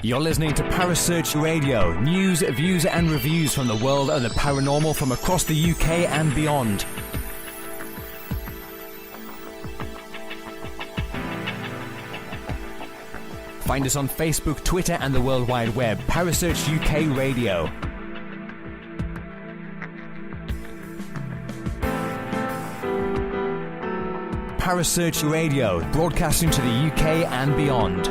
You're listening to Parasearch Radio, news, views and reviews from the world of the paranormal from across the UK and beyond. Find us on Facebook, Twitter and the World Wide Web. Parasearch UK Radio. Parasearch Radio, broadcasting to the UK and beyond.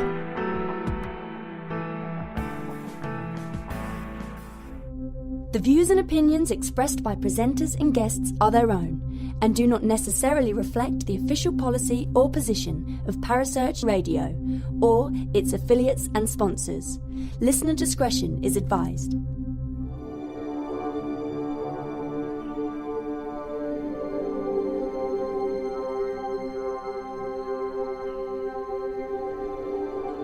The views and opinions expressed by presenters and guests are their own and do not necessarily reflect the official policy or position of Parasearch Radio or its affiliates and sponsors. Listener discretion is advised.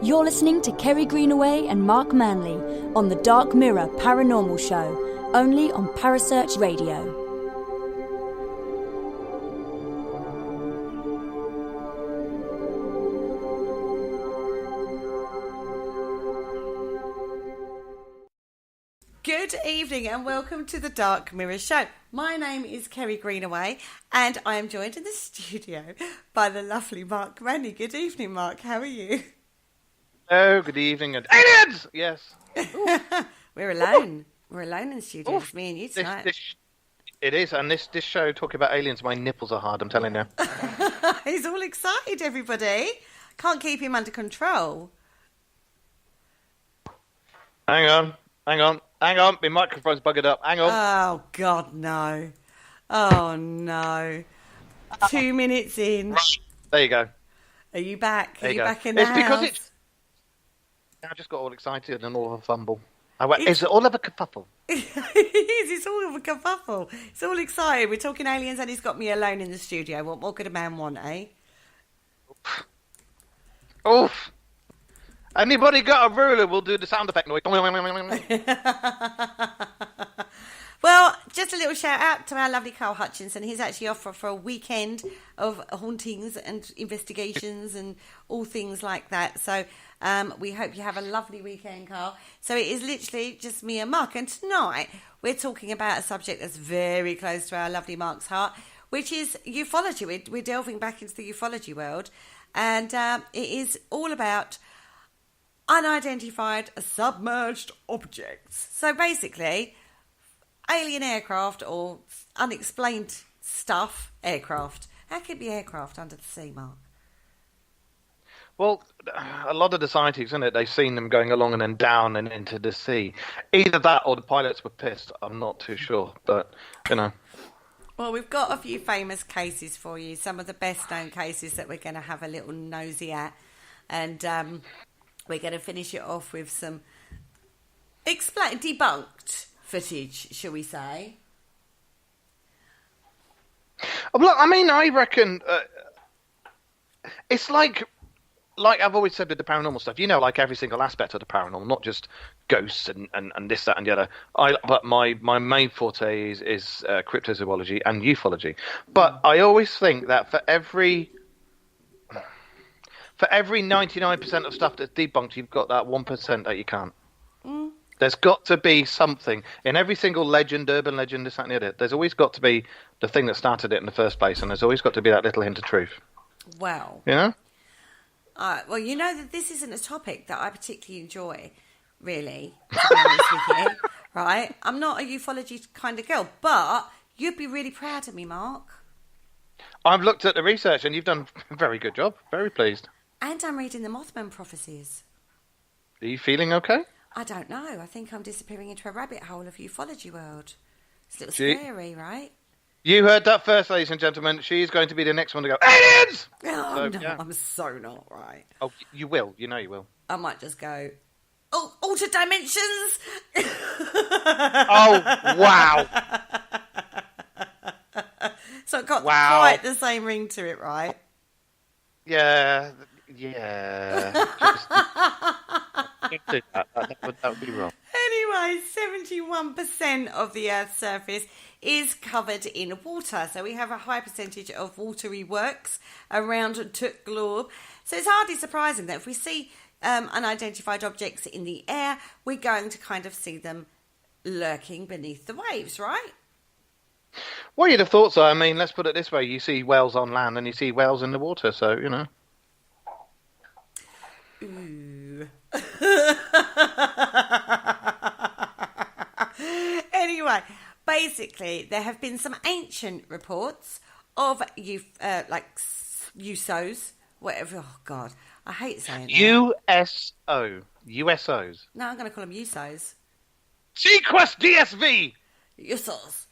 You're listening to Kerry Greenaway and Mark Manley on the Dark Mirror Paranormal Show, only on Parasearch Radio. Good evening and welcome to the Dark Mirror Show. My name is Kerry Greenaway and I am joined in the studio by the lovely Mark Manley. Good evening, Mark. How are you? Oh, good evening. And aliens! Yes. We're alone. We're alone in the studio. It's me and you tonight. It is, and this show talking about aliens, my nipples are hard, I'm telling you. He's all excited, everybody. Can't keep him under control. Hang on. My microphone's buggered up. Hang on. Oh, God, no. Oh, no. 2 minutes in. Right. There you go. Are you back? There Are you go. back in the house? Because I just got all excited and all of a fumble. I went, is it all of a kerfuffle? It's all of a kerfuffle. It's all exciting. We're talking aliens and he's got me alone in the studio. What more could a man want, eh? Oof. Anybody got a ruler? We'll do the sound effect noise. Well, just a little shout out to our lovely Carl Hutchinson. He's actually off for a weekend of hauntings and investigations and all things like that. So we hope you have a lovely weekend, Carl. So it is literally just me and Mark. And tonight we're talking about a subject that's very close to our lovely Mark's heart, which is ufology. We're delving back into the ufology world. And it is all about unidentified submerged objects. So basically, alien aircraft or unexplained stuff, aircraft. How can it be aircraft under the sea, Mark? Well, a lot of the sightings, isn't it? They've seen them going along and then down and into the sea. Either that or the pilots were pissed. I'm not too sure, but, you know. Well, we've got a few famous cases for you, some of the best-known cases that we're going to have a little nosy at. And we're going to finish it off with some debunked footage, shall we say? Look, I mean, I reckon it's like I've always said with the paranormal stuff, you know, like every single aspect of the paranormal, not just ghosts and this, that, and the other. But my main forte is cryptozoology and ufology. But I always think that for every 99% of stuff that's debunked, you've got that 1% that you can't. Mm. There's got to be something in every single legend, urban legend, this, that, and the other. There's always got to be the thing that started it in the first place, and there's always got to be that little hint of truth. Wow. You know? Well, you know that this isn't a topic that I particularly enjoy, really, to be honest with you, right? I'm not a ufology kind of girl, but you'd be really proud of me, Mark. I've looked at the research, and you've done a very good job. Very pleased. And I'm reading the Mothman prophecies. Are you feeling okay? I don't know. I think I'm disappearing into a rabbit hole of ufology world. It's a little scary, right? You heard that first, ladies and gentlemen. She's going to be the next one to go, aliens! Oh, so, no, yeah. I'm so not right. Oh, you will. You know you will. I might just go, oh, altered dimensions! Oh, wow. So it got quite the same ring to it, right? Yeah. Don't do that. That would be wrong. Anyway, Right, 71% of the Earth's surface is covered in water. So we have a high percentage of watery works around the globe. So it's hardly surprising that if we see unidentified objects in the air, we're going to kind of see them lurking beneath the waves, right? Well, you'd have thought so. I mean, let's put it this way. You see whales on land and you see whales in the water, so, you know. Ooh. Anyway, basically, there have been some ancient reports of USOs, whatever. Oh God, I hate saying that. USOs. No, I'm going to call them USOs. Sequest DSV. USOs,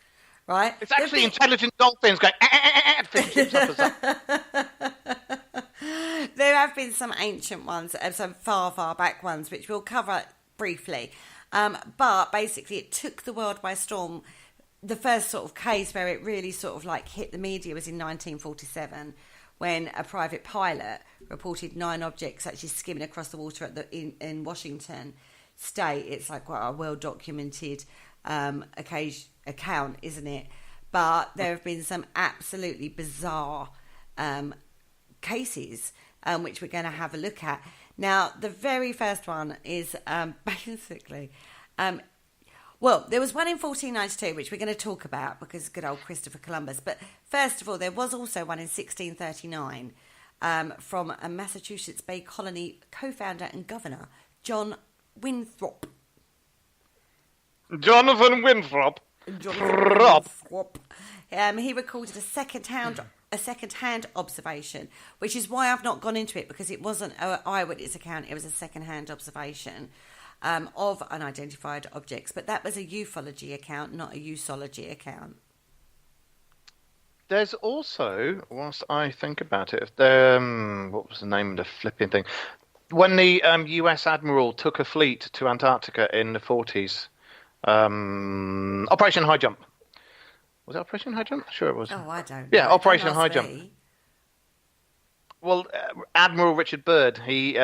right? It's actually intelligent dolphins going. Chips up and There have been some ancient ones, some far back ones, which we'll cover briefly. But basically, it took the world by storm. The first sort of case where it really sort of like hit the media was in 1947, when a private pilot reported 9 objects actually skimming across the water in Washington State. It's like quite a well-documented account, isn't it? But there have been some absolutely bizarre cases which we're going to have a look at. Now, the very first one is basically... well, there was one in 1492, which we're going to talk about because good old Christopher Columbus. But first of all, there was also one in 1639 from a Massachusetts Bay Colony co-founder and governor, John Winthrop. Jonathan Winthrop. He recorded a second-hand observation, which is why I've not gone into it, because it wasn't an eyewitness account, it was a second-hand observation of unidentified objects. But that was a ufology account, not a usology account. There's also, whilst I think about it, what was the name of the flipping thing? When the US Admiral took a fleet to Antarctica in the 40s, Operation High Jump. Was it Operation High Jump? Sure it was. Oh, I don't know. Yeah, Operation High Jump. Well, Admiral Richard Byrd, he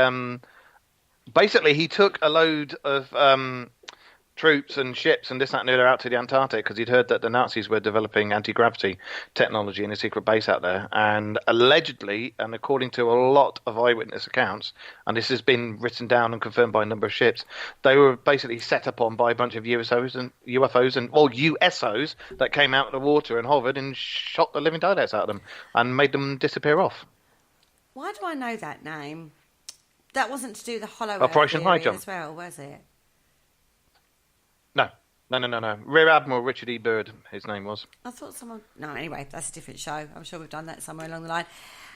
basically he took a load of troops and ships and this, that, and the other out to the Antarctic because he'd heard that the Nazis were developing anti-gravity technology in a secret base out there. And allegedly, and according to a lot of eyewitness accounts, and this has been written down and confirmed by a number of ships, they were basically set upon by a bunch of USOs and USOs that came out of the water and hovered and shot the living daylights out of them and made them disappear off. Why do I know that name? That wasn't to do the Hollow Earth Operation High Jump as well, was it? No. Rear Admiral Richard E. Byrd, his name was. I thought someone... No, anyway, that's a different show. I'm sure we've done that somewhere along the line.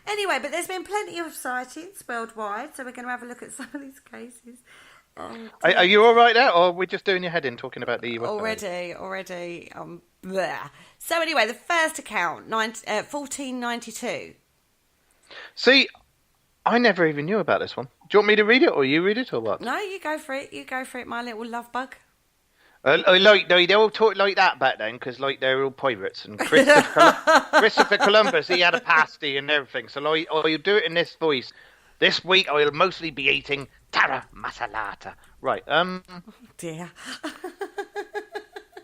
Anyway, but there's been plenty of sightings worldwide, so we're going to have a look at some of these cases. Are you all right there, or are we just doing your head in talking about the UFO? Already. Bleh. So anyway, the first account, 1492. See, I never even knew about this one. Do you want me to read it, or you read it, or what? No, you go for it, my little love bug. They all talk like that back then because they're all pirates. And Christopher Columbus, he had a pasty and everything. So I'll do it in this voice. This week I'll mostly be eating Tara Masalata. Right. Oh dear.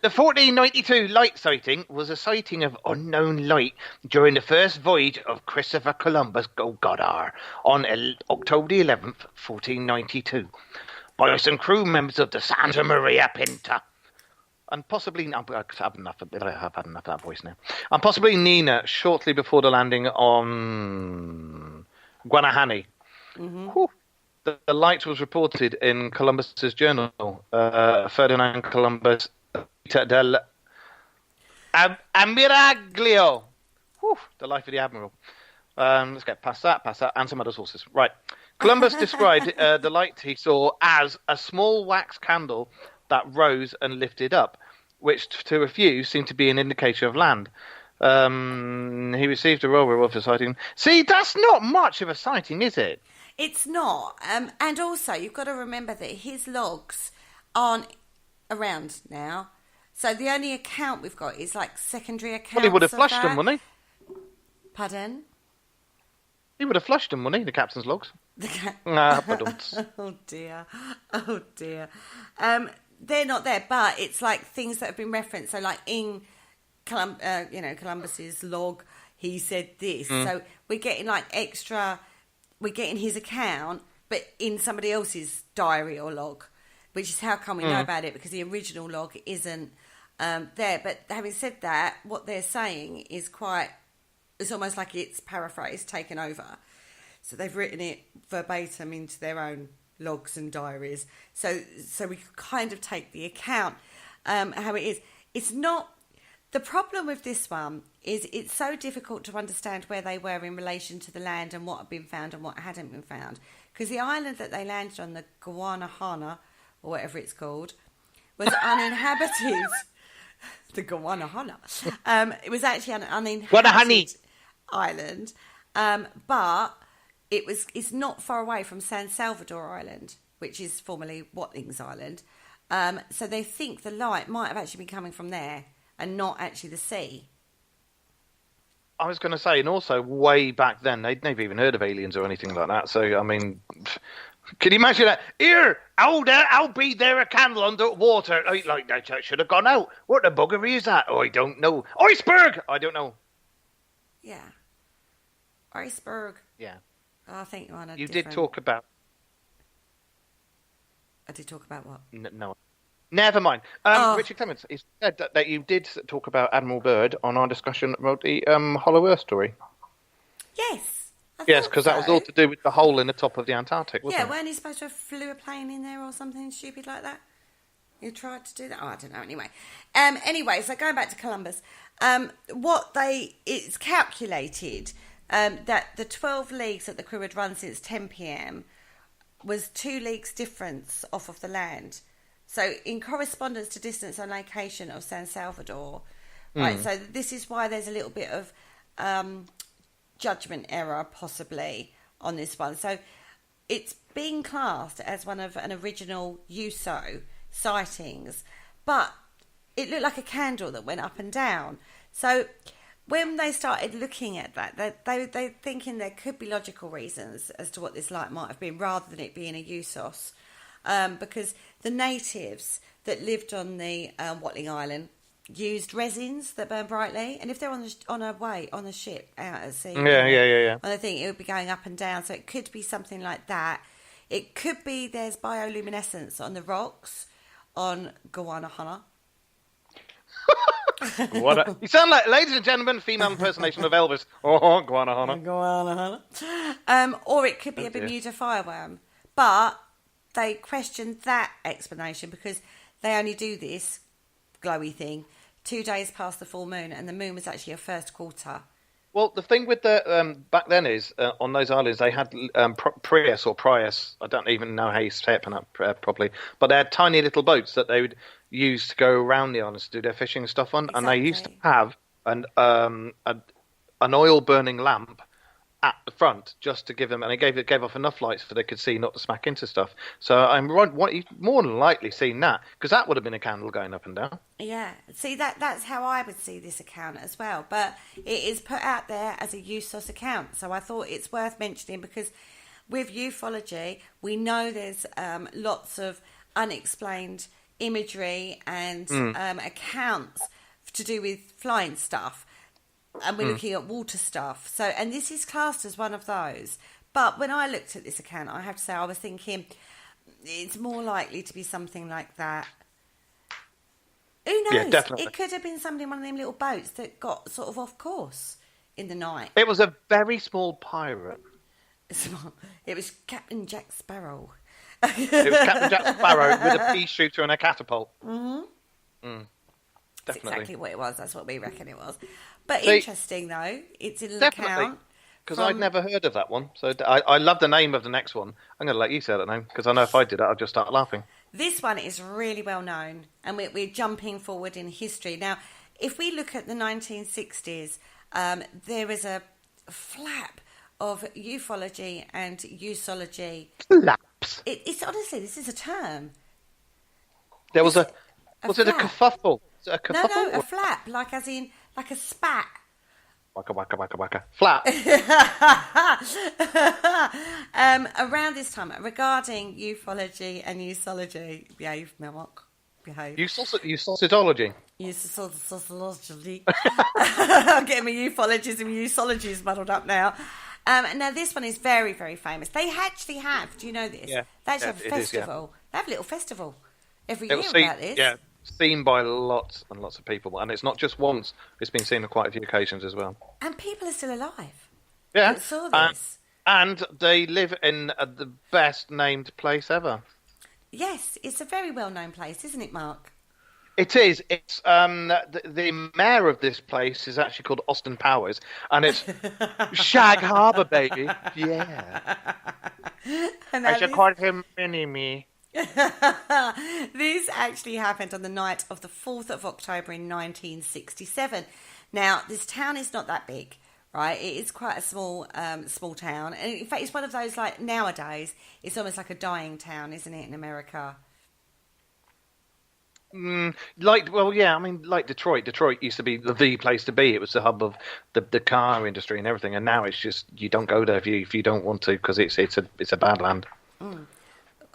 The 1492 light sighting was a sighting of unknown light during the first voyage of Christopher Columbus Goddard on October the 11th, 1492. By some crew members of the Santa Maria Pinta. And possibly, I've had enough of that voice now. And possibly Nina, shortly before the landing on Guanahani. Mm-hmm. The light was reported in Columbus's journal, Ferdinand Columbus del Amiraglio. The life of the Admiral. Let's get past that, and some other sources. Right. Columbus described the light he saw as a small wax candle that rose and lifted up, which to a few seemed to be an indication of land. He received a Royal Reward for sighting. See, that's not much of a sighting, is it? It's not. And also, you've got to remember that his logs aren't around now. So the only account we've got is like secondary accounts. Well, he would have flushed them, wouldn't he? Pardon? He would have flushed them, wouldn't he, the captain's logs? Oh dear. they're not there, but it's like things that have been referenced. So like in Columbus's log, he said this. So we're getting like extra, we're getting his account, but in somebody else's diary or log, which is how come we know about it, because the original log isn't there. But having said that, what they're saying is it's almost like it's paraphrased, taken over. So they've written it verbatim into their own logs and diaries. So we kind of take the account how it is. It's not... The problem with this one is it's so difficult to understand where they were in relation to the land and what had been found and what hadn't been found. Because the island that they landed on, the Guanahana, or whatever it's called, was uninhabited. The Guanahana. It was actually an uninhabited island. But it's not far away from San Salvador Island, which is formerly Watlings Island. So they think the light might have actually been coming from there and not actually the sea. I was going to say, and also way back then, they'd never even heard of aliens or anything like that. So, I mean, can you imagine that? Here, I'll be there a candle underwater. Like, I should have gone out. What the buggery is that? Oh, I don't know. Iceberg! I don't know. Yeah. Iceberg. Yeah. Oh, I think you're on a You different... did talk about... I did talk about what? No. Never mind. Richard Clements, he said that you did talk about Admiral Byrd on our discussion about the Hollow Earth story. Yes. Yes, because that was all to do with the hole in the top of the Antarctic, wasn't it? Yeah, weren't he supposed to have flew a plane in there or something stupid like that? You tried to do that? Oh, I don't know. Anyway, so going back to Columbus, it's calculated that the 12 leagues that the crew had run since 10 p.m. was 2 leagues difference off of the land. So in correspondence to distance and location of San Salvador, right? So this is why there's a little bit of judgment error possibly on this one. So it's being classed as one of an original USO sightings, but it looked like a candle that went up and down. So when they started looking at that, they're thinking there could be logical reasons as to what this light might have been, rather than it being a USOS. Because the natives that lived on the Watling Island used resins that burn brightly, and if they're on a ship out at sea, on the thing, it would be going up and down. So it could be something like that. It could be there's bioluminescence on the rocks on Guanahana. You sound like, ladies and gentlemen, female impersonation of Elvis. Oh, Guanahana. Or it could be a Bermuda fireworm, but they questioned that explanation because they only do this glowy thing 2 days past the full moon, and the moon was actually a first quarter. Well, the thing with the back then is on those islands they had Prius. I don't even know how you say it properly, but they had tiny little boats that they would use to go around the islands to do their fishing and stuff on, and they used to have an oil burning lamp at the front just to give them, and it gave off enough light so they could see, not to smack into stuff. So I'm more than likely seen that, because that would have been a candle going up and down. Yeah, see, that's how I would see this account as well, but it is put out there as a USOS account, so I thought it's worth mentioning, because with ufology we know there's lots of unexplained imagery and accounts to do with flying stuff. And we're looking at water stuff. So, and this is classed as one of those. But when I looked at this account, I have to say, I was thinking it's more likely to be something like that. Who knows? Yeah, definitely. It could have been somebody in one of them little boats that got sort of off course in the night. It was a very small pirate. It was Captain Jack Sparrow. It was Captain Jack Sparrow with a pea shooter and a catapult. Mm-hmm. That's exactly what it was. That's what we reckon it was. But interesting, though. It's in an account. Because I'd never heard of that one. So I love the name of the next one. I'm going to let you say that name, because I know if I did it, I'd just start laughing. This one is really well known, and we're jumping forward in history. Now, if we look at the 1960s, there is a flap of ufology and usology. Flaps? It's honestly, this is a term. There was was it a kerfuffle? No, a flap, like as in, like a spat. Waka, waka, waka, waka. Flap. Around this time, regarding ufology and usology, behave, Mark. behave. Saucidology. Saucidology. I'm getting my ufologies and ufologies muddled up now. Now, this one is very, very famous. They actually have, do you know this? Yeah. They actually have a festival. They have a little festival every year about this. Yeah, seen by lots and lots of people. And it's not just once. It's been seen on quite a few occasions as well. And people are still alive. Yeah. That saw this. And they live in the best named place ever. Yes, it's a very well-known place, isn't it, Mark? It is. It's the mayor of this place is actually called Austin Powers, and it's Shag Harbour, baby. Yeah. I should call him Mini-Me. This actually happened on the night of the 4th of October in 1967. Now, this town is not that big, right? It is quite a small town. And in fact, it's one of those, like, nowadays, it's almost like a dying town, isn't it, in America? Like Detroit. Detroit used to be the place to be. It was the hub of the car industry and everything. And now it's just, you don't go there if you don't want to, because it's a bad land.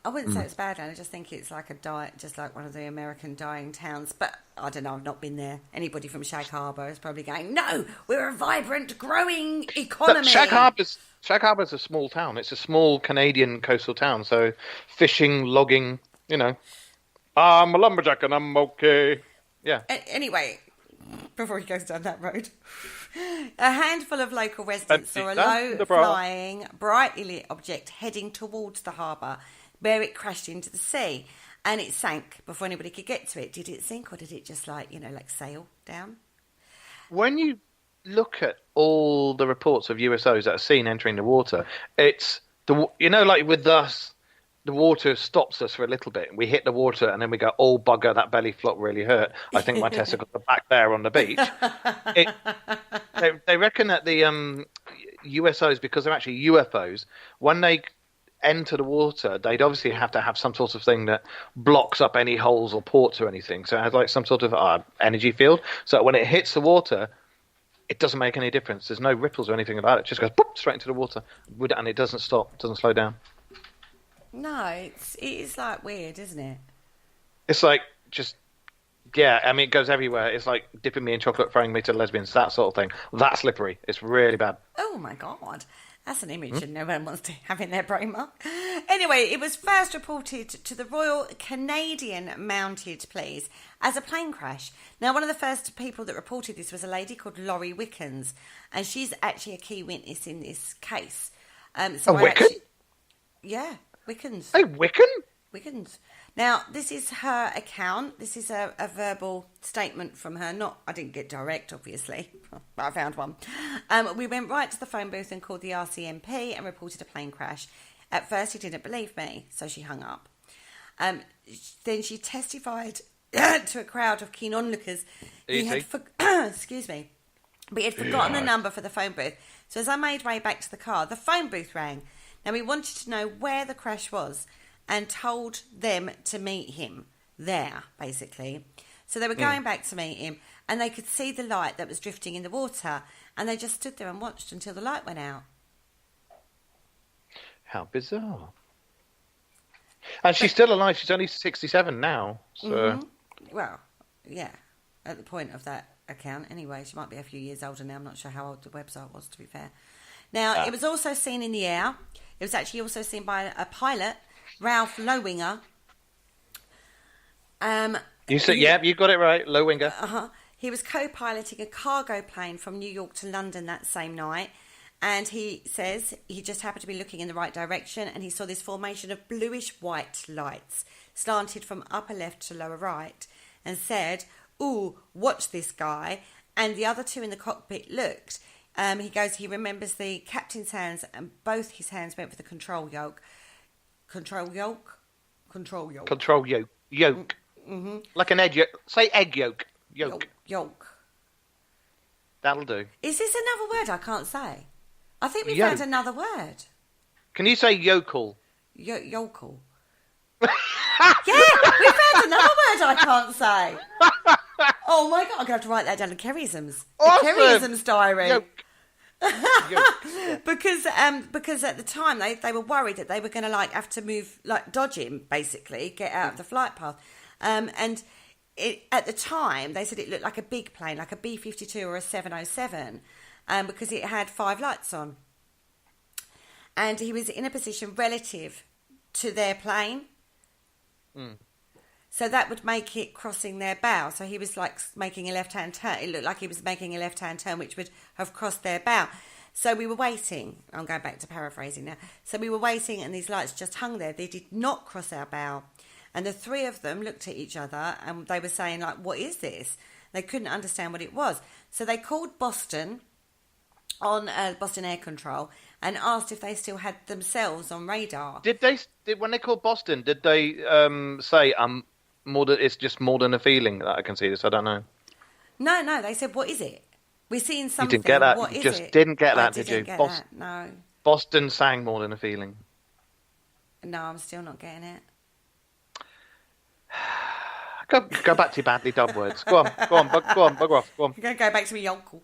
I wouldn't say it's bad land. I just think it's like just like one of the American dying towns. But I don't know. I've not been there. Anybody from Shag Harbour is probably going, no, we're a vibrant, growing economy. Shag Harbour's a small town. It's a small Canadian coastal town. So fishing, logging, I'm a lumberjack and I'm okay. Yeah. Anyway, before he goes down that road, a handful of local residents saw a low-flying, brightly lit object heading towards the harbour, where it crashed into the sea, and it sank before anybody could get to it. Did it sink, or did it just like sail down? When you look at all the reports of USOs that are seen entering the water, it's like with us. The water stops us for a little bit. We hit the water and then we go, oh, bugger, that belly flop really hurt. I think my testicles are back there on the beach. They reckon that the USOs, because they're actually UFOs, when they enter the water, they'd obviously have to have some sort of thing that blocks up any holes or ports or anything. So it has like some sort of energy field. So when it hits the water, it doesn't make any difference. There's no ripples or anything about it. It just goes boop, straight into the water. And it doesn't stop, it doesn't slow down. No, it is like weird, isn't it? It's like it goes everywhere. It's like dipping me in chocolate, throwing me to lesbians, that sort of thing. That slippery. It's really bad. Oh my God. That's an image that no one wants to have in their brain, Mark. Anyway, it was first reported to the Royal Canadian Mounted Police as a plane crash. Now, one of the first people that reported this was a lady called Laurie Wickens, and she's actually a key witness in this case. Wiccan? Yeah. Wickens. Hey, Wiccan? Wickens. Now, this is her account. This is a verbal statement from her. I didn't get direct, obviously, but I found one. We went right to the phone booth and called the RCMP and reported a plane crash. At first, he didn't believe me, so she hung up. Then she testified to a crowd of keen onlookers. Excuse me. But he had forgotten the number for the phone booth. So as I made way back to the car, the phone booth rang. Now, we wanted to know where the crash was and told them to meet him there, basically. So they were going back to meet him, and they could see the light that was drifting in the water, and they just stood there and watched until the light went out. How bizarre. And she's still alive. She's only 67 now. So. Mm-hmm. Well, yeah, at the point of that account. Anyway, she might be a few years older now. I'm not sure how old the website was, to be fair. Now, it was also seen in the air. It was actually also seen by a pilot, Ralph Lowinger. You said, you got it right, Lowinger. He was co-piloting a cargo plane from New York to London that same night, and he says he just happened to be looking in the right direction, and he saw this formation of bluish-white lights slanted from upper left to lower right, and said, "Ooh, watch this guy." And the other two in the cockpit looked. He goes, he remembers the captain's hands, and both his hands went for the control yoke. Control yoke? Control yoke. Control yoke. Yoke. Mm-hmm. Like an egg yolk. Say egg yolk. Yoke. Yoke. That'll do. Is this another word I can't say? I think we found another word. Can you say yokel? Yokel. Yeah, we found another word I can't say. Oh my God, I'm going to have to write that down in Kerryisms. Awesome. The Kerryisms diary. Yoke. Because at the time they were worried that they were going to have to move, dodge him, basically, get out of the flight path. And at the time, they said it looked like a big plane, like a B-52 or a 707, because it had 5 lights on. And he was in a position relative to their plane. So that would make it crossing their bow. So he was like making a left-hand turn. It looked like he was making a left-hand turn, which would have crossed their bow. So we were waiting. I'm going back to paraphrasing now. So we were waiting, and these lights just hung there. They did not cross our bow. And the 3 of them looked at each other, and they were saying, like, what is this? They couldn't understand what it was. So they called Boston on Boston Air Control and asked if they still had themselves on radar. When they called Boston, did they say it's just more than a feeling that I can see this? I don't know. No, they said, what is it? We're seeing something. You didn't get that. What You is just it? didn't get that, I did you? Get that. No. Boston sang more than a feeling. No, I'm still not getting it. Go back to your badly dubbed words. Go on, bugger off. Go on. I'm going to go back to my uncle.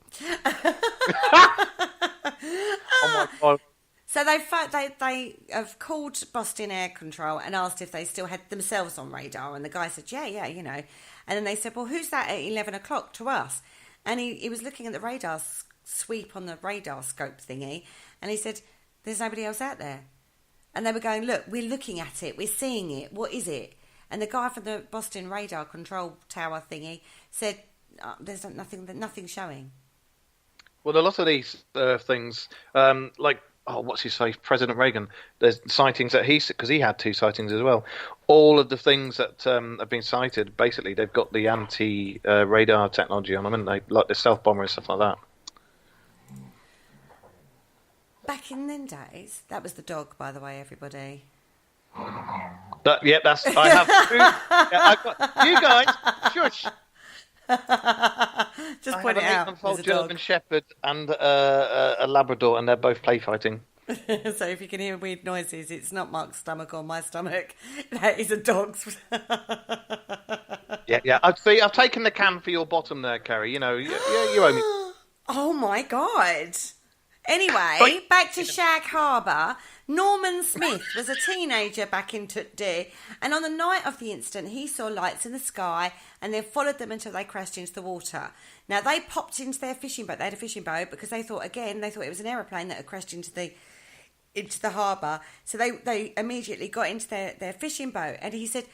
Oh my God. So they have called Boston Air Control and asked if they still had themselves on radar, and the guy said, yeah, you know. And then they said, well, who's that at 11 o'clock to us? And he was looking at the radar sweep on the radar scope thingy, and he said, there's nobody else out there. And they were going, look, we're looking at it, we're seeing it, what is it? And the guy from the Boston radar control tower thingy said, there's nothing showing. Well, a lot of these things, like, what's his face, President Reagan, there's sightings that because he had 2 sightings as well. All of the things that have been cited, basically, they've got the anti-radar technology on them, haven't they? Like the stealth bomber and stuff like that. Back in them days, that was the dog, by the way, everybody. That's. I have 2. I've got you guys. Shush. Just point it out. I have a German Shepherd and a Labrador, and they're both play fighting. So if you can hear weird noises, it's not Mark's stomach or my stomach. That is a dog's. Yeah. I've taken the can for your bottom there, Kerry. You know, you owe me. Oh my God. Anyway, back to Shag Harbour. Norman Smith was a teenager back in Tutdee, and on the night of the incident, he saw lights in the sky and then followed them until they crashed into the water. Now, they popped into their fishing boat. They had a fishing boat because they thought it was an aeroplane that had crashed into the harbour. So they immediately got into their fishing boat, and he said,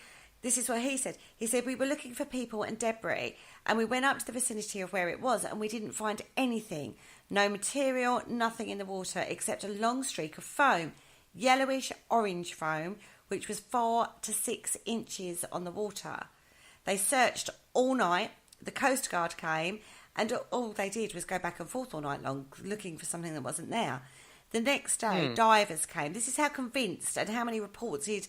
this is what he said. He said, we were looking for people and debris, and we went up to the vicinity of where it was, and we didn't find anything. No material, nothing in the water except a long streak of foam, yellowish orange foam, which was 4 to 6 inches on the water. They searched all night. The Coast Guard came, and all they did was go back and forth all night long looking for something that wasn't there. The next day, divers came. This is how convinced and how many reports he'd,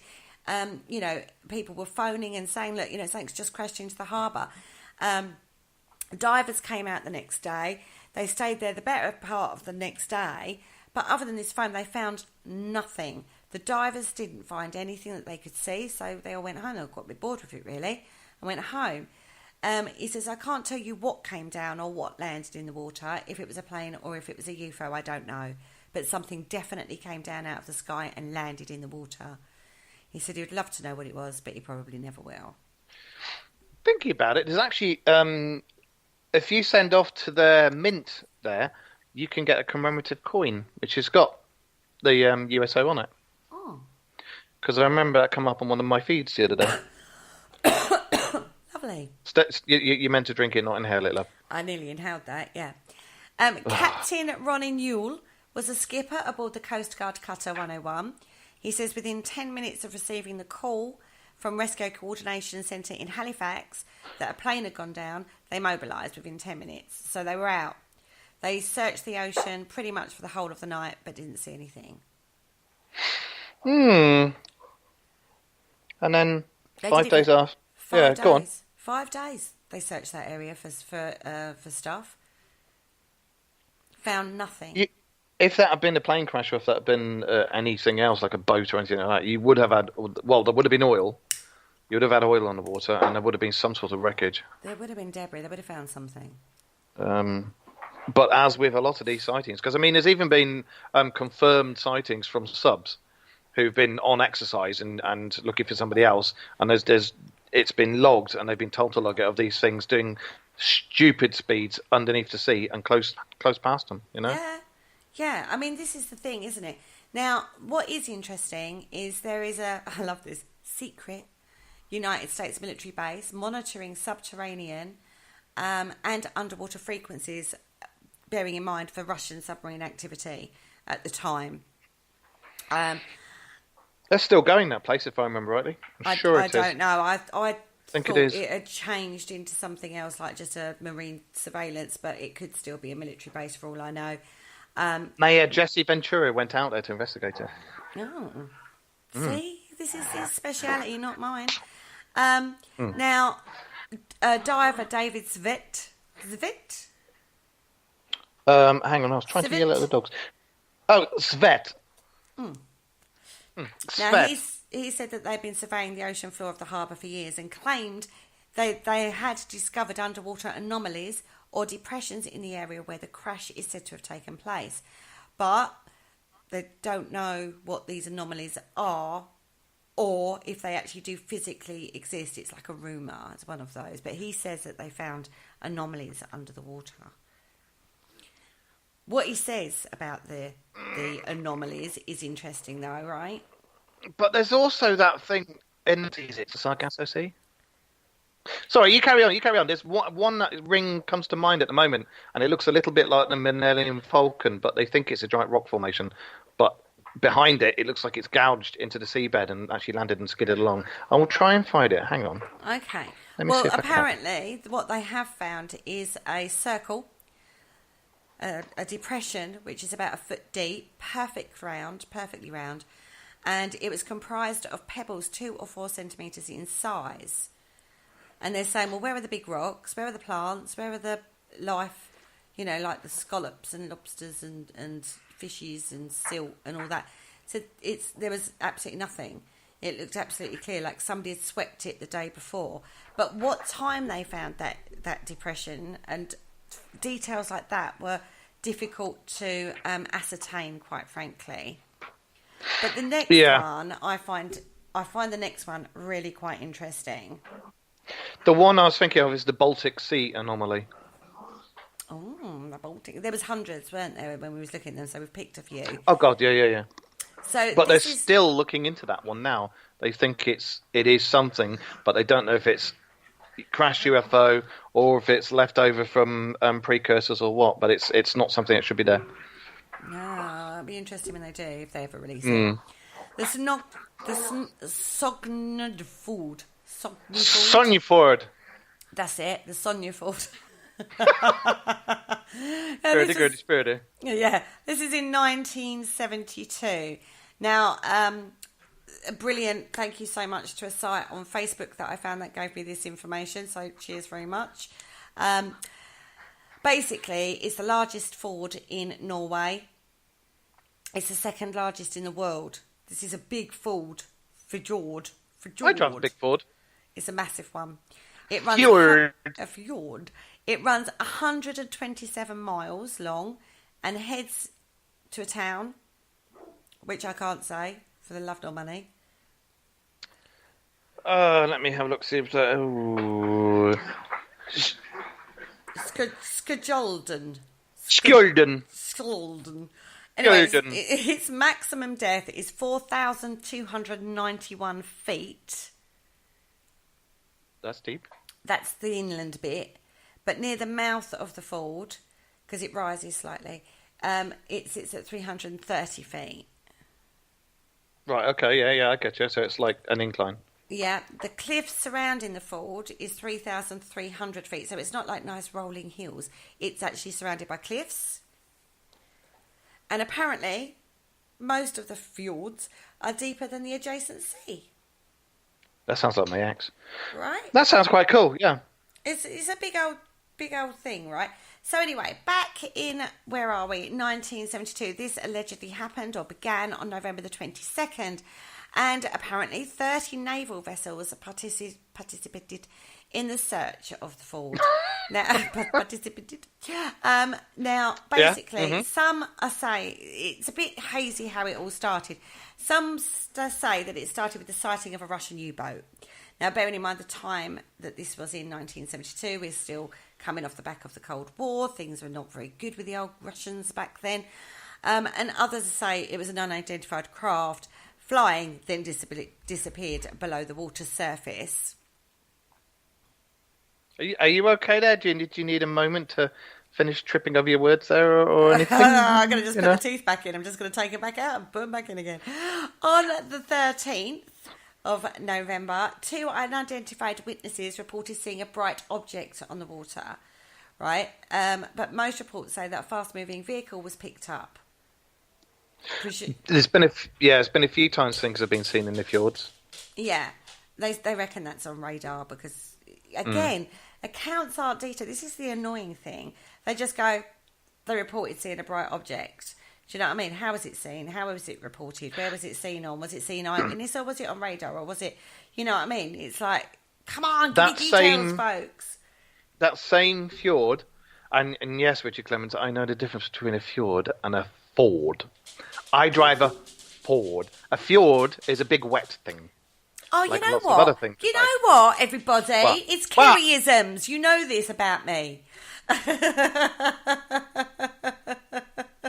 people were phoning and saying, look, something's just crashed into the harbour. Divers came out the next day. They stayed there the better part of the next day. But other than this foam, they found nothing. The divers didn't find anything that they could see, so they all went home. They got a bit bored with it, really, and went home. He says, I can't tell you what came down or what landed in the water, if it was a plane or if it was a UFO, I don't know. But something definitely came down out of the sky and landed in the water. He said he would love to know what it was, but he probably never will. Thinking about it, there's actually, if you send off to their mint there, you can get a commemorative coin, which has got the USO on it. Oh. Because I remember that come up on one of my feeds the other day. Lovely. You meant to drink it, not inhale it, love. I nearly inhaled that, yeah. Captain Ronnie Newell was a skipper aboard the Coast Guard Cutter 101. He says within 10 minutes of receiving the call from Rescue Coordination Centre in Halifax that a plane had gone down, they mobilised within 10 minutes. So they were out. They searched the ocean pretty much for the whole of the night, but didn't see anything. And then 5 days after. Go on. 5 days they searched that area for stuff. Found nothing. If that had been a plane crash, or if that had been anything else, like a boat or anything like that, you would have had. Well, there would have been oil. You would have had oil on the water, and there would have been some sort of wreckage. There would have been debris. They would have found something. But as with a lot of these sightings, because there's even been confirmed sightings from subs who've been on exercise and looking for somebody else, and there's it's been logged, and they've been told to log it, of these things doing stupid speeds underneath the sea and close past them. Yeah. I mean, this is the thing, isn't it? Now, what is interesting is there is I love this, secret United States military base monitoring subterranean and underwater frequencies, bearing in mind for Russian submarine activity at the time. They're still going, that place, if I remember rightly. I'm sure it is. I don't know. I think thought it is. It had changed into something else, like just a marine surveillance, but it could still be a military base for all I know. Mayor Jesse Ventura went out there to investigate it. Oh, see, this is his speciality, not mine. Now, diver David Zvet. Hang on, I was trying to yell at the dogs. Oh, Svet. Now, he said that they'd been surveying the ocean floor of the harbour for years and claimed they had discovered underwater anomalies or depressions in the area where the crash is said to have taken place. But they don't know what these anomalies are or if they actually do physically exist. It's like a rumour. It's one of those. But he says that they found anomalies under the water. What he says about the anomalies is interesting, though, right? But there's also that thing. Is it the Sargasso Sea? Sorry, you carry on. There's one that ring comes to mind at the moment, and it looks a little bit like the Millennium Falcon, but they think it's a giant rock formation. But behind it, it looks like it's gouged into the seabed and actually landed and skidded along. I will try and find it. Hang on. Okay. Well, apparently, what they have found is a circle, a depression, which is about a foot deep, perfectly round, and it was comprised of pebbles 2 or 4 centimetres in size. And they're saying, well, where are the big rocks? Where are the plants? Where are the life, like the scallops and lobsters and fishes and silt and all that? So there was absolutely nothing. It looked absolutely clear, like somebody had swept it the day before. But what time they found that depression and details like that were difficult to ascertain, quite frankly. But the next one, I find the next one really quite interesting. The one I was thinking of is the Baltic Sea anomaly. Oh, the Baltic. There was hundreds, weren't there, when we was looking at them, so we've picked a few. Oh, God, yeah. So, but they're still looking into that one now. They think it is something, but they don't know if it's crashed UFO or if it's left over from precursors or what. But it's not something that should be there. No, it'll be interesting when they do, if they ever release it. The Sognefjord. Sognefjord. That's it, the Sognefjord. Spirit. Yeah, this is in 1972. Now, brilliant. Thank you so much to a site on Facebook that I found that gave me this information. So cheers very much. Basically, it's the largest fjord in Norway. It's the second largest in the world. This is a big fjord. Fjord. I drive a big fjord. It's a massive one. It runs a fjord. It runs 127 miles long and heads to a town, which I can't say for the love nor money. Let me have a look. See if Skjolden. Anyway, its maximum depth is 4,291 feet. That's deep. That's the inland bit. But near the mouth of the fjord, because it rises slightly, it sits at 330 feet. Right, okay, yeah, I get you. So it's like an incline. Yeah, the cliff surrounding the fjord is 3,300 feet. So it's not like nice rolling hills. It's actually surrounded by cliffs. And apparently, most of the fjords are deeper than the adjacent sea. That sounds like my ex. Right? That sounds quite cool, yeah. It's a big old thing, right? So anyway, back in, where are we? 1972. This allegedly happened or began on November the 22nd. And apparently 30 naval vessels participated in the search of the fjord. Now, basically, some say it's a bit hazy how it all started. Some say that it started with the sighting of a Russian U-boat. Now, bearing in mind the time that this was in 1972, we're still coming off the back of the Cold War. Things were not very good with the old Russians back then. And others say it was an unidentified craft flying, then disappeared below the water surface. Are you okay there? Did you need a moment to finish tripping over your words there or anything? I'm going to just put the teeth back in. I'm just going to take it back out and put them back in again. On the 13th of November, 2 unidentified witnesses reported seeing a bright object on the water, right? But most reports say that a fast-moving vehicle was picked up. There's been a few times things have been seen in the fjords. Yeah, they reckon that's on radar because, again, accounts aren't detailed. This is the annoying thing. They just go, they reported seeing a bright object. Do you know what I mean? How was it seen? How was it reported? Where was it seen on? Was it seen eyewitness or was it on radar? Or was it, you know what I mean? It's like, come on, give me details, folks. That same fjord, and yes, Richard Clemens, I know the difference between a fjord and a ford. I drive a Ford. A fjord is a big wet thing. Oh, like you know lots of other what? things, You know what, everybody? What? It's Kerryisms. You know this about me.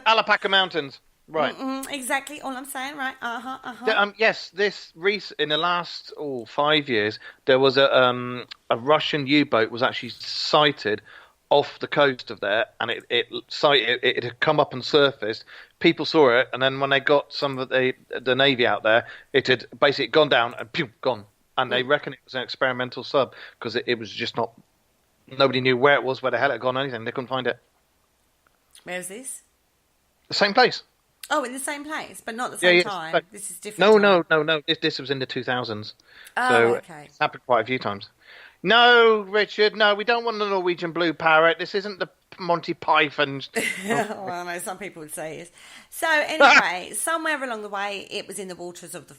Alpaca Mountains. Right. Exactly all I'm saying, right? Yes, in the last 5 years, there was a Russian U-boat was actually sighted off the coast of there, and it had come up and surfaced. People saw it, and then when they got some of the Navy out there, it had basically gone down and pew, gone. And they reckon it was an experimental sub because it was just not. Nobody knew where it was, where the hell it had gone, anything. They couldn't find it. Where's this? The same place. Oh, in the same place, but not the same time. This is different. No. This was in the 2000s. Oh, so okay. It's happened quite a few times. No, Richard, no, we don't want the Norwegian blue parrot. This isn't the Monty Python. Well, I know some people would say it is. So anyway, somewhere along the way, it was in the waters of the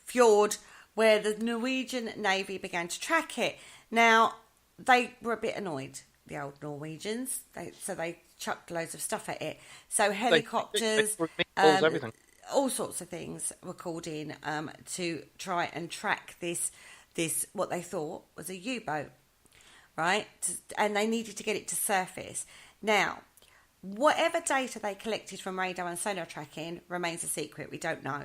fjord where the Norwegian Navy began to track it. Now, they were a bit annoyed, the old Norwegians, so they chucked loads of stuff at it. So helicopters, everything. All sorts of things were called in to try and track this what they thought was a U-boat, right? And they needed to get it to surface. Now, whatever data they collected from radar and sonar tracking remains a secret. We don't know.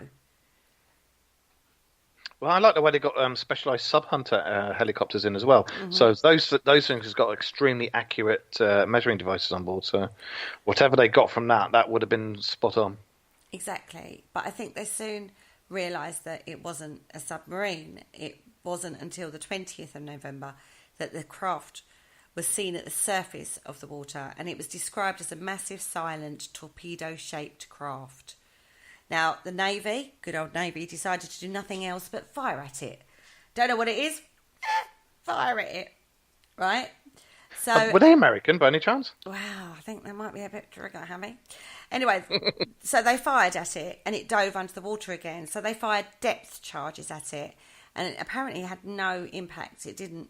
Well, I like the way they got specialised sub-hunter helicopters in as well. Mm-hmm. So those things have got extremely accurate measuring devices on board. So whatever they got from that would have been spot on. Exactly. But I think they soon realised that it wasn't a submarine. It wasn't until the 20th of November that the craft was seen at the surface of the water, and it was described as a massive, silent, torpedo-shaped craft. Now, the Navy, good old Navy, decided to do nothing else but fire at it. Don't know what it is? Fire at it. Right? So, were they American by any chance? Wow, I think they might be a bit trigger-happy. Anyway, so they fired at it, and it dove under the water again. So they fired depth charges at it, and apparently it had no impact. It didn't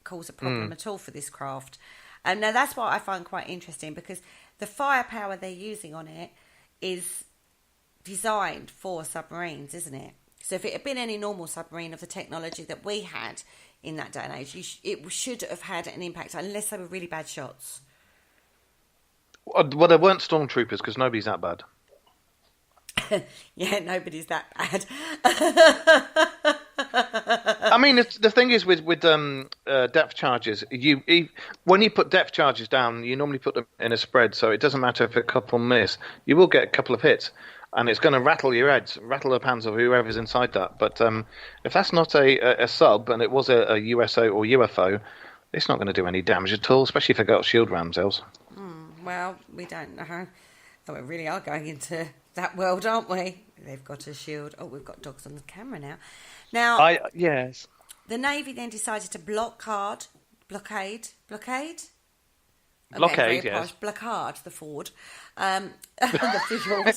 cause a problem at all for this craft. And now that's what I find quite interesting, because the firepower they're using on it is designed for submarines, isn't it? So if it had been any normal submarine of the technology that we had in that day and age, it should have had an impact, unless they were really bad shots. Well, there weren't stormtroopers, because nobody's that bad. Yeah, nobody's that bad. I mean, the thing is with depth charges, when you put depth charges down, you normally put them in a spread, so it doesn't matter if a couple miss. You will get a couple of hits, and it's going to rattle your heads, rattle the pans of whoever's inside that. But if that's not a sub, and it was a USO or UFO, it's not going to do any damage at all, especially if it got shield rams, Els. Well, we don't know. Oh, we really are going into that world, aren't we? They've got a shield. Oh, we've got dogs on the camera now. Now, yes. The Navy then decided to blockade, yes. Blockade the Ford, the fjord,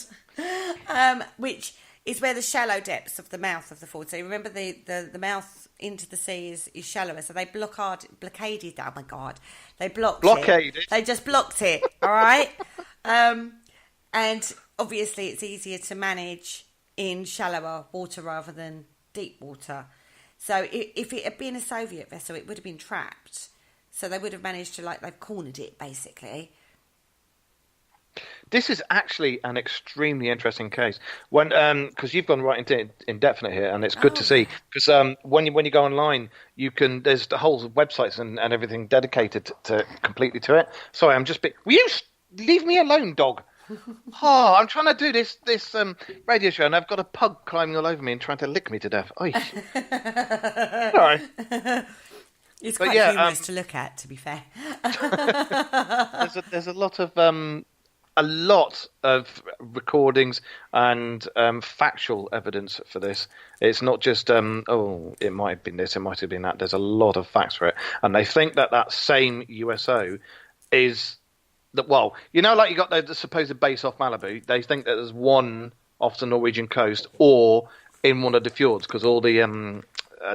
which is where the shallow depths of the mouth of the Ford. So you remember the mouth into the sea is shallower. So they blockaded. Oh my God, they blockaded it. They just blocked it. All right, and obviously it's easier to manage in shallower water rather than deep water. So if it had been a Soviet vessel, it would have been trapped. So they would have managed to, like, they've cornered it, basically. This is actually an extremely interesting case. When because you've gone right into indefinite here, and it's good to see. Because when you go online, there's the whole websites and everything dedicated completely to it. Sorry, I'm just will you leave me alone, dog? Oh, I'm trying to do this radio show, and I've got a pug climbing all over me and trying to lick me to death. Oy. Sorry. It's quite humorous to look at, to be fair. There's a lot of recordings and factual evidence for this. It's not just it might have been this, it might have been that. There's a lot of facts for it, and they think that same USO is that. Well, like you got the supposed base off Malibu. They think that there's one off the Norwegian coast or in one of the fjords, because all the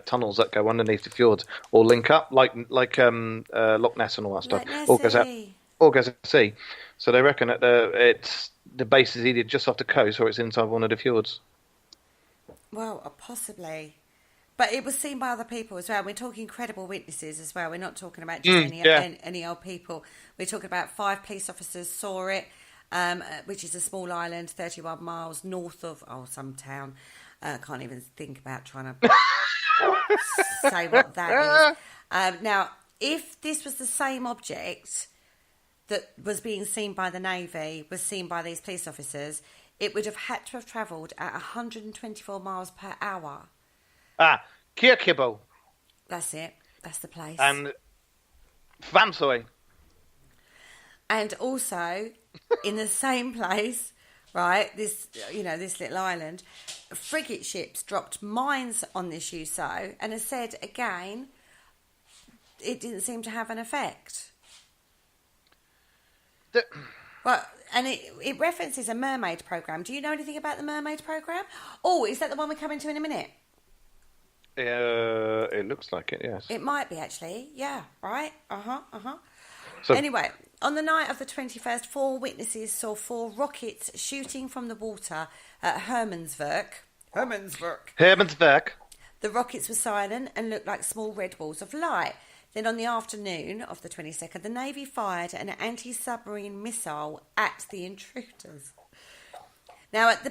tunnels that go underneath the fjords all link up, like Loch Ness and all that stuff. All goes at sea. So they reckon that the base is either just off the coast or it's inside one of the fjords. Well, possibly. But it was seen by other people as well. We're talking credible witnesses as well. We're not talking about just any old people. We're talking about 5 police officers saw it, which is a small island 31 miles north of some town. I can't even think about trying to say what that is. Now, if this was the same object that was being seen by the Navy, was seen by these police officers, it would have had to have travelled at 124 miles per hour. Kyrkjebø. That's it. That's the place. And Vamsoy. And also, in the same place, right, this little island, frigate ships dropped mines on this USO, and has said, again, it didn't seem to have an effect. Well, and it references a mermaid program. Do you know anything about the mermaid program? Oh, is that the one we're coming to in a minute? It looks like it, yes. It might be, actually. Yeah, right? So, anyway, on the night of the 21st, 4 witnesses saw 4 rockets shooting from the water at Hermansverk. The rockets were silent and looked like small red balls of light. Then on the afternoon of the 22nd, the Navy fired an anti-submarine missile at the intruders. Now, at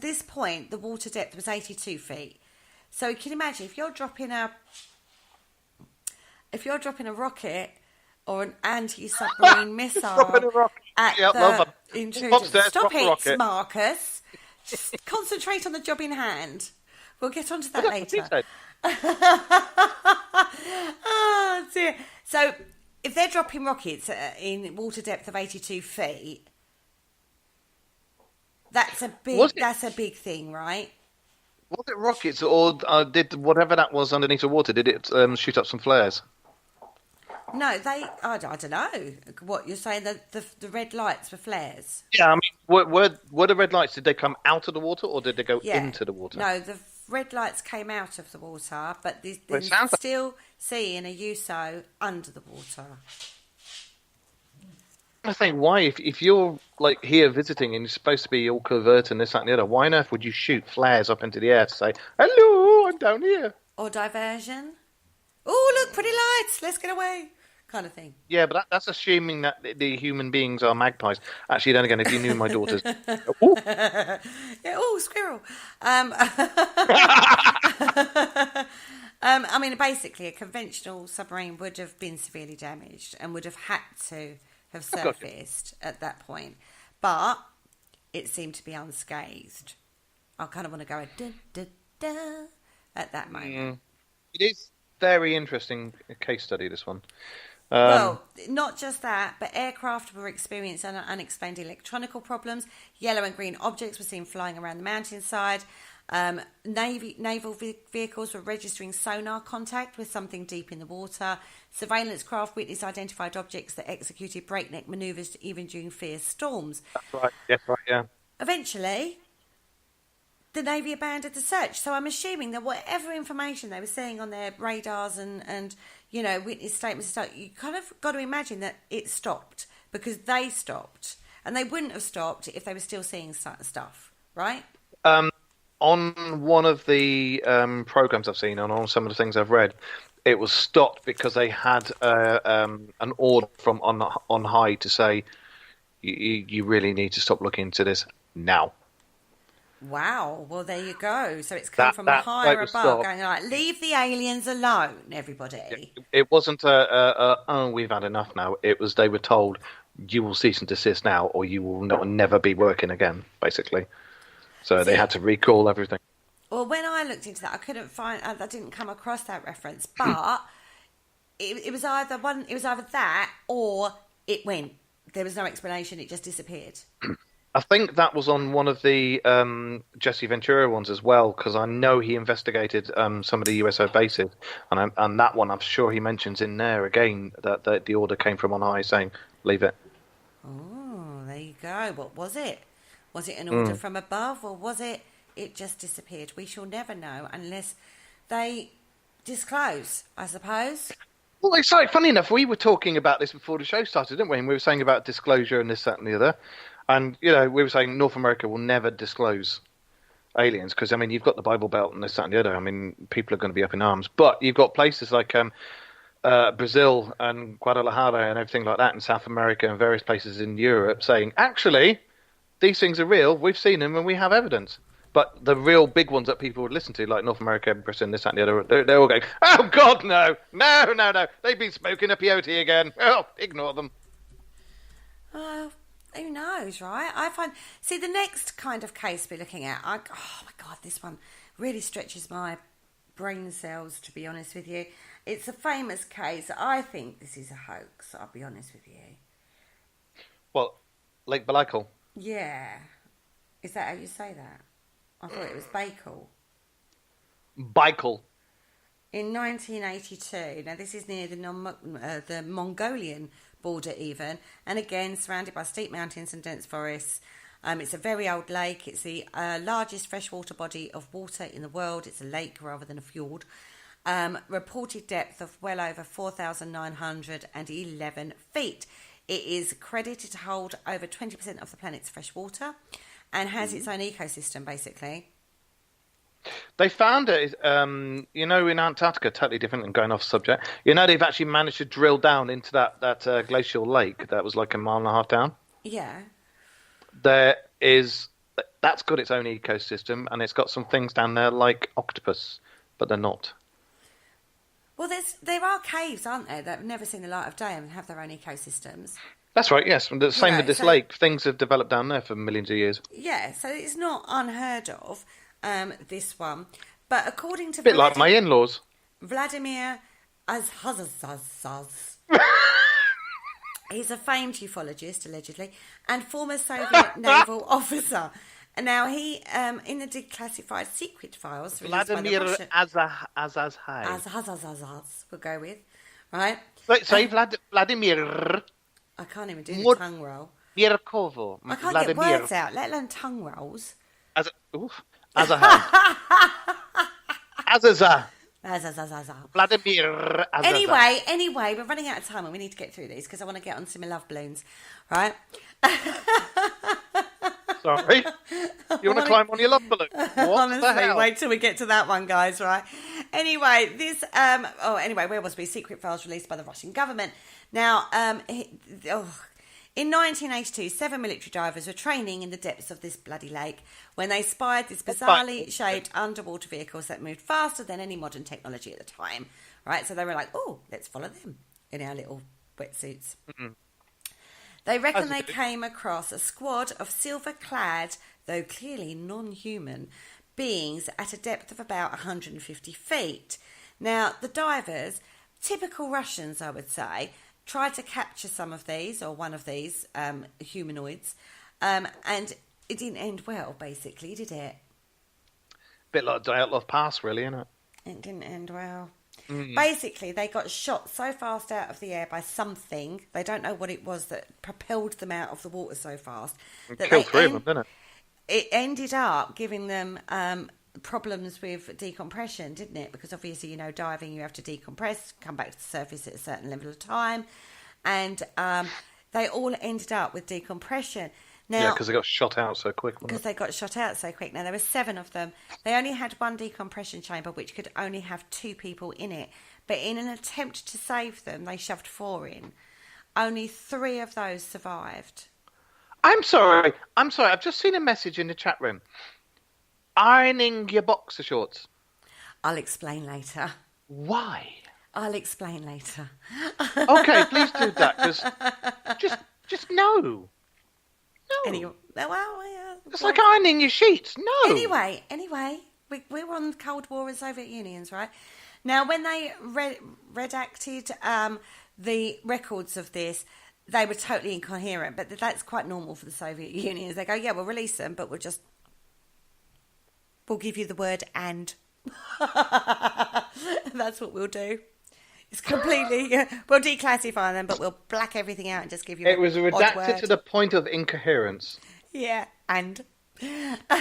this point, the water depth was 82 feet. So you can imagine if you're dropping a rocket or an anti-submarine missile at the intruders. Stop it, Marcus. Just concentrate on the job in hand. We'll get onto that later. Oh dear. So if they're dropping rockets in water depth of 82 feet, that's a big thing, right? Was it rockets, or did whatever that was underneath the water, did it shoot up some flares? No, I don't know what you're saying. The red lights were flares. Yeah, I mean, were the red lights? Did they come out of the water, or did they go into the water? No, the red lights came out of the water, but they're still seeing a USO under the water. I think why, if you're like here visiting and you're supposed to be all covert and this, that, and the other, why on earth would you shoot flares up into the air to say, "Hello, I'm down here"? Or diversion. Oh, look, pretty lights. Let's get away. Kind of thing. Yeah, but that's assuming that the human beings are magpies. Actually, then again, if you knew my daughters... Ooh. Yeah, squirrel. I mean, basically, a conventional submarine would have been severely damaged and would have had to have surfaced at that point. But it seemed to be unscathed. I kind of want to go da-da-da at that moment. It is very interesting case study, this one. Well, not just that, but aircraft were experiencing unexplained electronical problems. Yellow and green objects were seen flying around the mountainside. Naval vehicles were registering sonar contact with something deep in the water. Surveillance craft witnessed identified objects that executed breakneck manoeuvres even during fierce storms. That's right. Yes, right. Yeah. Eventually, the Navy abandoned the search. So I'm assuming that whatever information they were seeing on their radars and witness statements and stuff, you kind of got to imagine that it stopped because they stopped. And they wouldn't have stopped if they were still seeing stuff, right? on one of the programs I've seen, and on some of the things I've read, it was stopped because they had an order from on high to say you really need to stop looking into this now. Wow. Well, there you go. So it's come from higher above, going like, leave the aliens alone, everybody. It wasn't oh, we've had enough now. It was they were told you will cease and desist now, or you will never be working again, basically. So they had to recall everything. Well, when I looked into that, I couldn't find. I didn't come across that reference, but it was either one. It was either that or it went. There was no explanation. It just disappeared. I think that was on one of the Jesse Ventura ones as well, because I know he investigated some of the USO bases, and that one I'm sure he mentions in there again that the order came from on high saying leave it. Oh, there you go. What was it? Was it an order from above, or was it just disappeared? We shall never know unless they disclose, I suppose. Well, it's like, funny enough, we were talking about this before the show started, didn't we? And we were saying about disclosure and this, that, and the other. And, we were saying North America will never disclose aliens because, I mean, you've got the Bible Belt and this, that, and the other. I mean, people are going to be up in arms. But you've got places like Brazil and Guadalajara and everything like that in South America and various places in Europe saying, actually, these things are real. We've seen them and we have evidence. But the real big ones that people would listen to, like North America, Britain, this, that, and the other, they're all going, oh, God, no. No. They've been smoking a peyote again. Oh, ignore them. Who knows, right? I find... See, the next kind of case we're looking at, oh, my God, this one really stretches my brain cells, to be honest with you. It's a famous case. I think this is a hoax, I'll be honest with you. What, Lake Baikal? Yeah. Is that how you say that? I thought it was Baikal. Baikal. In 1982, now this is near the Mongolian border even, and again surrounded by steep mountains and dense forests. It's a very old lake. It's the largest freshwater body of water in the world. It's a lake rather than a fjord. Reported depth of well over 4,911 feet. It is credited to hold over 20% of the planet's fresh water and has its own ecosystem, basically. They found it, in Antarctica, totally different and going off subject. They've actually managed to drill down into that glacial lake that was like a mile and a half down. Yeah. That's got its own ecosystem, and it's got some things down there like octopus, but they're not. Well, there are caves, aren't there, that have never seen the light of day and have their own ecosystems. That's right, yes. The same with this lake. Things have developed down there for millions of years. Yeah, so it's not unheard of, this one. But according to... A bit like my in-laws. Vladimir Azhazazaz. He's a famed ufologist, allegedly, and former Soviet naval officer. And now he, in the declassified secret files... Vladimir Azhazazaz, we'll go with, right? Say Vladimir... I can't even do the tongue roll. Mirkovo. I can't get words out, let alone tongue rolls. Azazah. Vladimir Azazah. Anyway, we're running out of time and we need to get through these because I want to get on to my love balloons, right? Sorry. You want to climb on your love balloon? Honestly, the hell? Wait till we get to that one, guys, right? Anyway, where was we? Secret files released by the Russian government. Now, in 1982, 7 military divers were training in the depths of this bloody lake when they spied this bizarrely shaped underwater vehicles that moved faster than any modern technology at the time, right? So they were like, oh, let's follow them in our little wetsuits. Mm-hmm. They reckon they came across a squad of silver-clad, though clearly non-human, beings at a depth of about 150 feet. Now, the divers, typical Russians, I would say, tried to capture some of these, or one of these, humanoids, and it didn't end well, basically, did it? Bit like Dyatlov Pass, really, isn't it? It didn't end well. Mm. Basically, they got shot so fast out of the air by something, they don't know what it was that propelled them out of the water so fast. That killed 3 of them, didn't it? It ended up giving them problems with decompression, didn't it? Because obviously, diving, you have to decompress, come back to the surface at a certain level of time. And they all ended up with decompression. Now, because they got shot out so quick. because they got shot out so quick. Now, there were 7 of them. They only had one decompression chamber, which could only have 2 people in it. But in an attempt to save them, they shoved 4 in. Only 3 of those survived. I'm sorry. I've just seen a message in the chat room. Ironing your boxer shorts. I'll explain later. Why? I'll explain later. Okay, please do that, because just no. No. Anyway, well, yeah. It's like ironing your sheets. No. Anyway, we're on the Cold War and Soviet Unions, right? Now, when they redacted the records of this, they were totally incoherent, but that's quite normal for the Soviet Union. They go, yeah, we'll release them, but we'll give you the word and. That's what we'll do. It's completely... we'll declassify them, but we'll black everything out and just give you It was redacted to the point of incoherence. Yeah, and...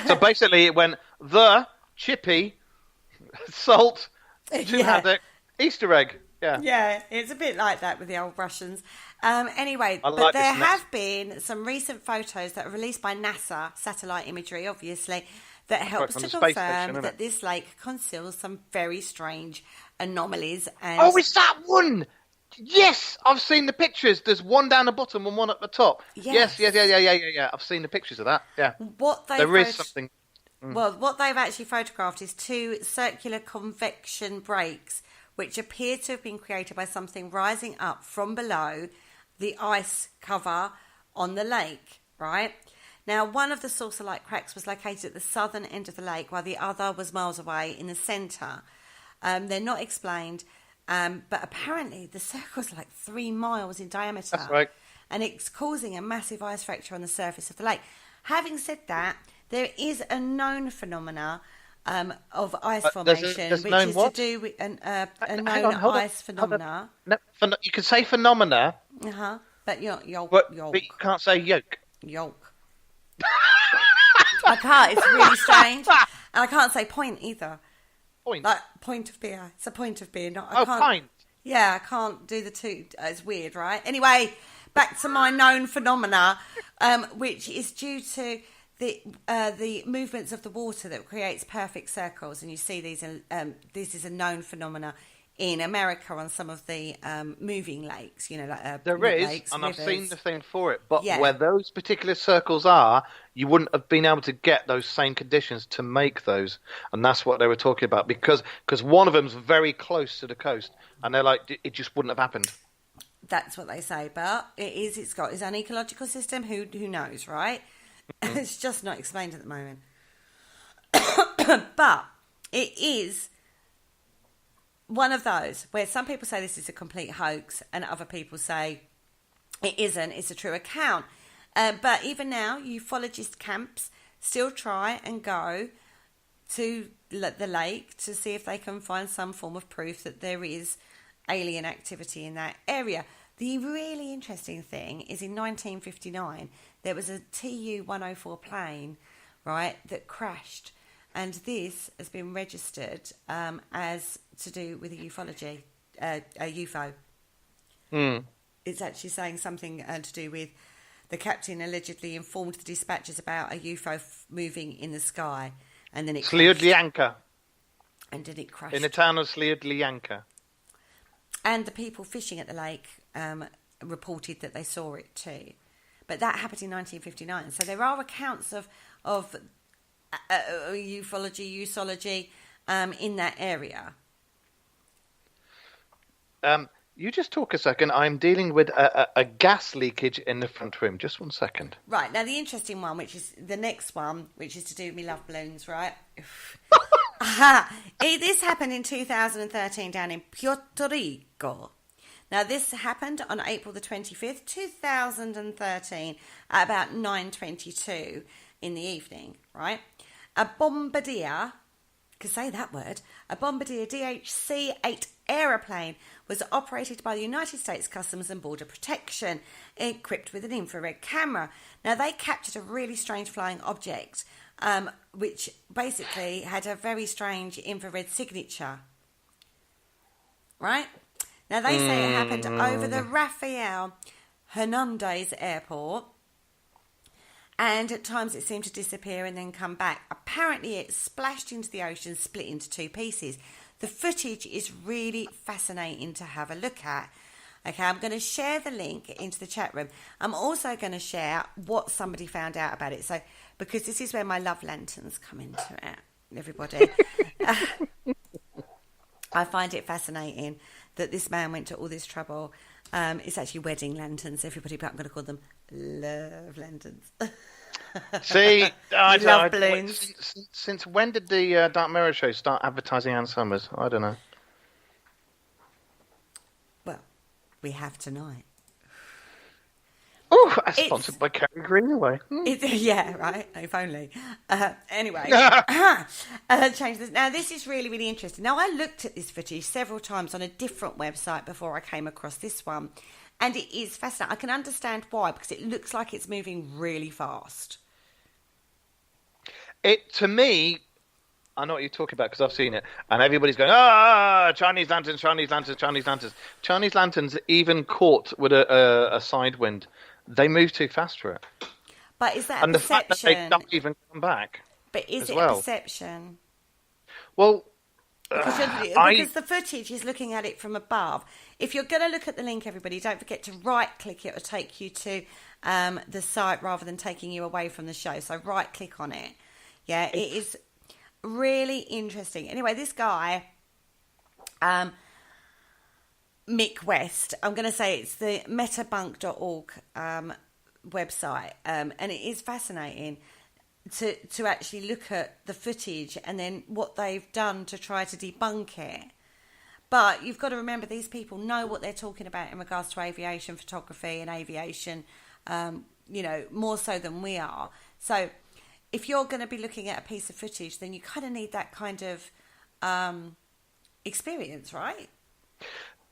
So basically it went the, chippy, salt, haddock, Easter egg. Yeah, it's a bit like that with the old Russians. Anyway, I like but there this have been some recent photos that were released by NASA, satellite imagery, obviously, that helps from to the space confirm station, that this lake conceals some very strange anomalies. And Oh, it's that one! Yes, I've seen the pictures. There's one down the bottom and one at the top. Yes. Yeah. I've seen the pictures of that. Yeah. There is something. Well, what they've actually photographed is 2 circular convection breaks, which appear to have been created by something rising up from below the ice cover on the lake, right? Now, one of the saucer-like cracks was located at the southern end of the lake, while the other was miles away in the centre. They're not explained, but apparently the circle's like 3 miles in diameter. That's right. And it's causing a massive ice fracture on the surface of the lake. Having said that, there is a known phenomena of ice formation, there's which known is what? to do with a Hang known on, hold on, ice phenomena. No, you can say phenomena, But yolk. but you can't say yolk. Yolk. I can't. It's really strange, and I can't say point either. Point. Like point of beer. It's a point of beer. Not. I Oh, can't, pint. Yeah, I can't do the two. It's weird, right? Anyway, back to my known phenomena, which is due to the movements of the water that creates perfect circles, and you see these. This is a known phenomena in America on some of the moving lakes. You know, like There is, lakes, and rivers. I've seen the thing for it. But Yeah. where those particular circles are, you wouldn't have been able to get those same conditions to make those, and that's what they were talking about. Because one of them's very close to the coast, and they're like, it just wouldn't have happened. That's what they say, but it is. It's got its own ecological system. Who knows, right? It's just not explained at the moment. But it is one of those where some people say this is a complete hoax, and other people say it isn't. It's a true account. But even now, ufologist camps still try and go to the lake to see if they can find some form of proof that there is alien activity in that area. The really interesting thing is in 1959, there was a Tu-104 plane, right, that crashed. And this has been registered as to do with a ufology, a UFO. It's actually saying something to do with the captain allegedly informed the dispatchers about a UFO moving in the sky. And then it Sliudlianka. And then it crashed. In the town of Sliudlianka. And the people fishing at the lake reported that they saw it too. But that happened in 1959. So there are accounts of ufology, usology in that area. You just talk a second. I'm dealing with a gas leakage in the front room. Just 1 second. Right, now the interesting one, which is the next one, which is to do with me love balloons, right? This happened in 2013 down in Puerto Rico. Now, this happened on April the 25th, 2013, at about 9:22 in the evening, right? A bombardier, can say that word, a bombardier DHC-8 aeroplane was operated by the United States Customs and Border Protection, equipped with an infrared camera. Now, they captured a really strange flying object, which basically had a very strange infrared signature, right? Now, they say it happened over the Rafael Hernandez Airport, And at times it seemed to disappear and then come back. Apparently it splashed into the ocean, split into two pieces. The footage is really fascinating to have a look at. Okay, I'm going to share the link into the chat room. I'm also going to share what somebody found out about it. So, because this is where my love lanterns come into it, everybody. I find it fascinating that this man went to all this trouble. It's actually wedding lanterns, everybody, but I'm going to call them love lanterns. See, I love don't balloons. Since when did the Dark Mirror show start advertising Ann Summers? I don't know. Well, we have tonight. Oh, sponsored by Kerry Greenaway. Yeah, right. If only. Anyway, change this. Now, this is really, really interesting. Now, I looked at this footage several times on a different website before I came across this one, and it is fascinating. I can understand why, because it looks like it's moving really fast. To me, I know what you're talking about because I've seen it, and everybody's going, Chinese lanterns, Chinese lanterns, Chinese lanterns. Chinese lanterns, even caught with a side wind, they move too fast for it. But is that and a the fact that perception? they don't even come back. But is it well. a perception? Well, because the footage is looking at it from above. If you're going to look at the link, everybody, don't forget to right-click it. It will take you to the site rather than taking you away from the show. So right-click on it. Yeah, it is really interesting. Anyway, this guy, Mick West, I'm going to say it's the metabunk.org website, and it is fascinating to actually look at the footage and then what they've done to try to debunk it. But you've got to remember, these people know what they're talking about in regards to aviation photography and aviation, more so than we are. So if you're going to be looking at a piece of footage, then you kind of need that kind of experience, right?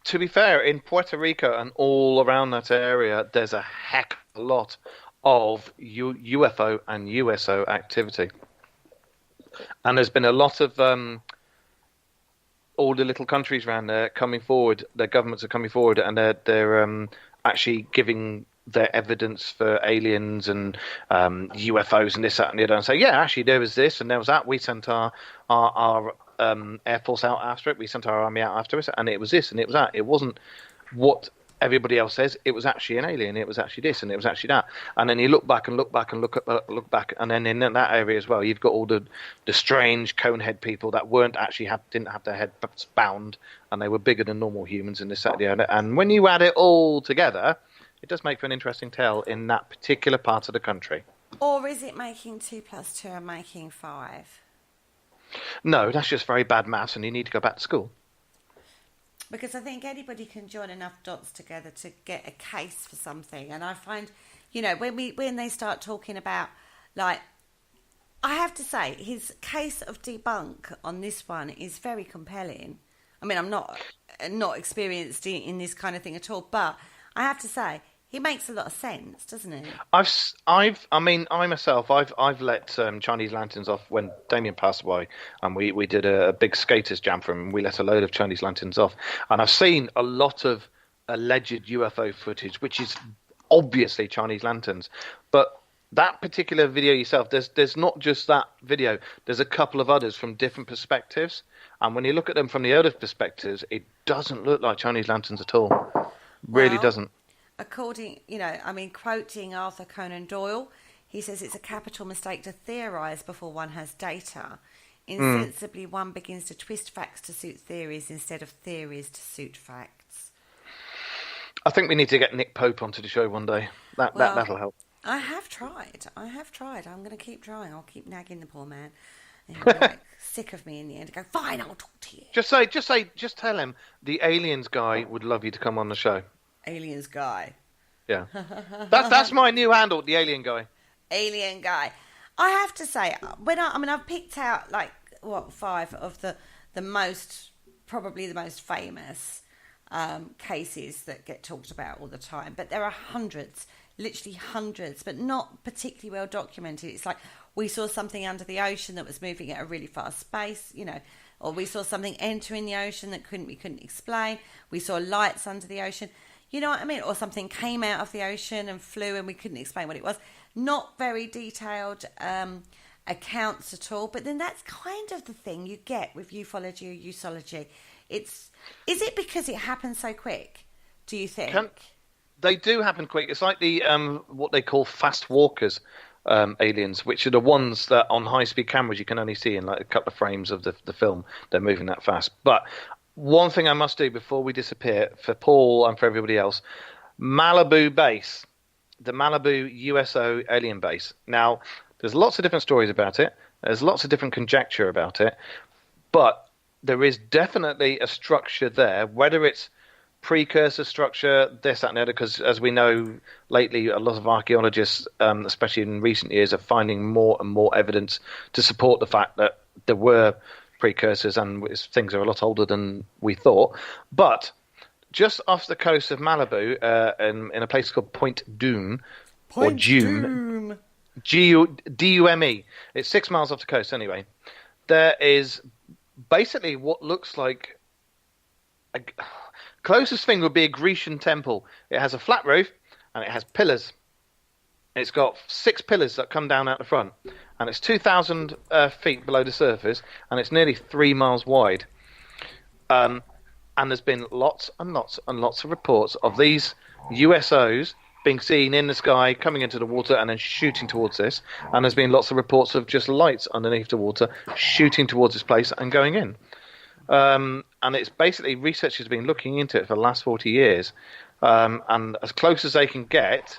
To be fair, in Puerto Rico and all around that area, there's a heck of a lot of UFO and USO activity. And there's been a lot of all the little countries around there coming forward, their governments are coming forward, and they're actually giving their evidence for aliens and UFOs and this, that, and the other, and say, yeah, actually there was this and there was that. We sent our Air Force out after it. We sent our army out after it, and it was this and it was that. It wasn't what everybody else says. It was actually an alien. It was actually this and it was actually that. And then you look back and look back and look back, and then in that area as well, you've got all the strange conehead people that didn't have their head bound, and they were bigger than normal humans and this, that, and the other. And when you add it all together, it does make for an interesting tale in that particular part of the country. Or is it making 2 + 2 and making 5? No, that's just very bad maths, and you need to go back to school. Because I think anybody can join enough dots together to get a case for something. And I find, when they start talking about, like, I have to say, his case of debunk on this one is very compelling. I mean, I'm not experienced in this kind of thing at all, but I have to say, he makes a lot of sense, doesn't he? I myself, I've let Chinese lanterns off when Damien passed away, and we did a big skaters jam for him, and we let a load of Chinese lanterns off. And I've seen a lot of alleged UFO footage, which is obviously Chinese lanterns. But that particular video yourself, there's not just that video. There's a couple of others from different perspectives. And when you look at them from the other perspectives, it doesn't look like Chinese lanterns at all. Really doesn't. According, quoting Arthur Conan Doyle, he says it's a capital mistake to theorise before one has data. Insensibly, one begins to twist facts to suit theories instead of theories to suit facts. I think we need to get Nick Pope onto the show one day. That'll help. I have tried. I'm going to keep trying. I'll keep nagging the poor man. And he'll be sick of me in the end. Go, fine, I'll talk to you. Just tell him the aliens guy would love you to come on the show. Aliens guy. Yeah. That's my new handle, the alien guy. Alien guy. I have to say, I've picked out 5 of the most famous cases that get talked about all the time, but there are hundreds, literally hundreds, but not particularly well documented. It's like we saw something under the ocean that was moving at a really fast pace, or we saw something entering the ocean that we couldn't explain. We saw lights under the ocean. You know what I mean? Or something came out of the ocean and flew and we couldn't explain what it was. not very detailed accounts at all. But then that's kind of the thing you get with ufology or usology. Is it because it happens so quick, do you think? They do happen quick. It's like the what they call fast walkers aliens, which are the ones that on high-speed cameras you can only see in like a couple of frames of the film. They're moving that fast. But one thing I must do before we disappear, for Paul and for everybody else, Malibu base, the Malibu USO alien base. Now, there's lots of different stories about it. There's lots of different conjecture about it. But there is definitely a structure there, whether it's precursor structure, this, that, and the other, because as we know lately, a lot of archaeologists, especially in recent years, are finding more and more evidence to support the fact that there were precursors and things are a lot older than we thought. But just off the coast of Malibu, in a place called Point Dume, or Dume, Dume, it's 6 miles off the coast anyway, there is basically what looks like closest thing would be a Grecian temple. It has a flat roof and it has pillars. It's got 6 pillars that come down out the front, and it's 2,000 feet below the surface, and it's nearly 3 miles wide. And there's been lots and lots and lots of reports of these USOs being seen in the sky, coming into the water, and then shooting towards this. And there's been lots of reports of just lights underneath the water, shooting towards this place and going in. And it's basically, researchers have been looking into it for the last 40 years. And as close as they can get,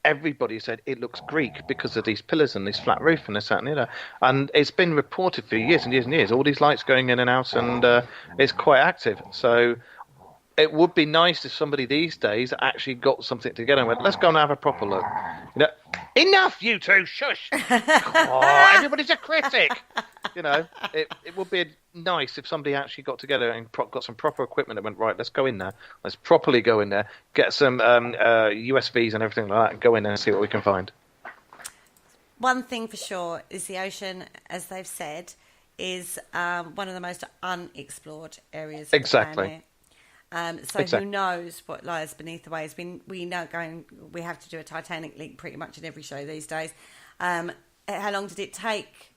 everybody said it looks Greek because of these pillars and this flat roof and this, that, and the other. And it's been reported for years and years and years. All these lights going in and out, and it's quite active. So it would be nice if somebody these days actually got something together and went, let's go and have a proper look. You know, enough, you two, shush. Oh, everybody's a critic. You know, it would be nice if somebody actually got together and got some proper equipment and went, right, let's go in there. Let's properly go in there, get some USVs and everything like that, and go in there and see what we can find. One thing for sure is the ocean, as they've said, is one of the most unexplored areas of the planet. Who knows what lies beneath the waves? We have to do a Titanic link pretty much in every show these days. How long did it take?